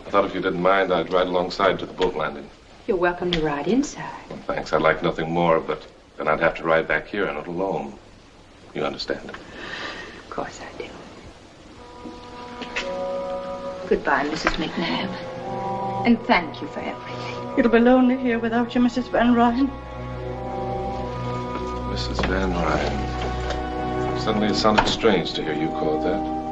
I thought if you didn't mind, I'd ride alongside to the boat landing. You're welcome to ride inside. Well, thanks. I'd like nothing more, but then I'd have to ride back here and not alone. You understand? Of course I do. Goodbye, Mrs. McNabb. And thank you for everything. It'll be lonely here without you, Mrs. Van Ryn. Mrs. Van Ryn. Suddenly it sounded strange to hear you called that.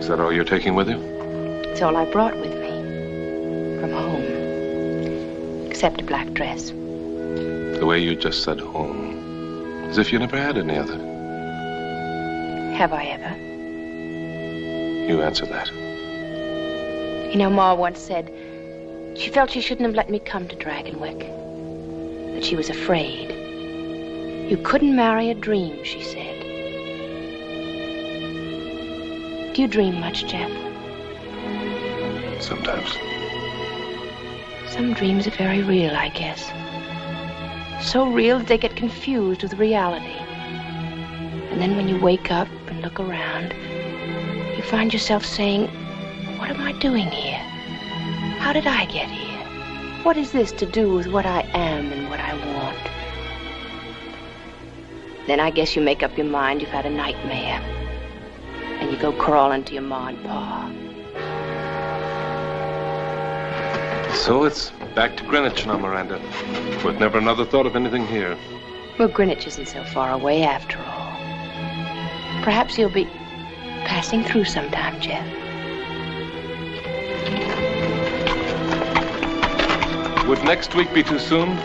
Is that all you're taking with you? It's all I brought with me. From home. Except a black dress. The way you just said home. As if you never had any other. Have I ever? You answer that. You know, Ma once said she felt she shouldn't have let me come to Dragonwyck. That she was afraid. You couldn't marry a dream, she said. Do you dream much, Jeff? Sometimes. Some dreams are very real, I guess. So real that they get confused with reality. And then when you wake up and look around, you find yourself saying, what am I doing here? How did I get here? What is this to do with what I am and what I want? Then I guess you make up your mind you've had a nightmare. And you go crawling to your Ma and Pa. So it's back to Greenwich now, Miranda. With never another thought of anything here. Well, Greenwich isn't so far away after all. Perhaps you'll be passing through sometime, Jeff. Would next week be too soon?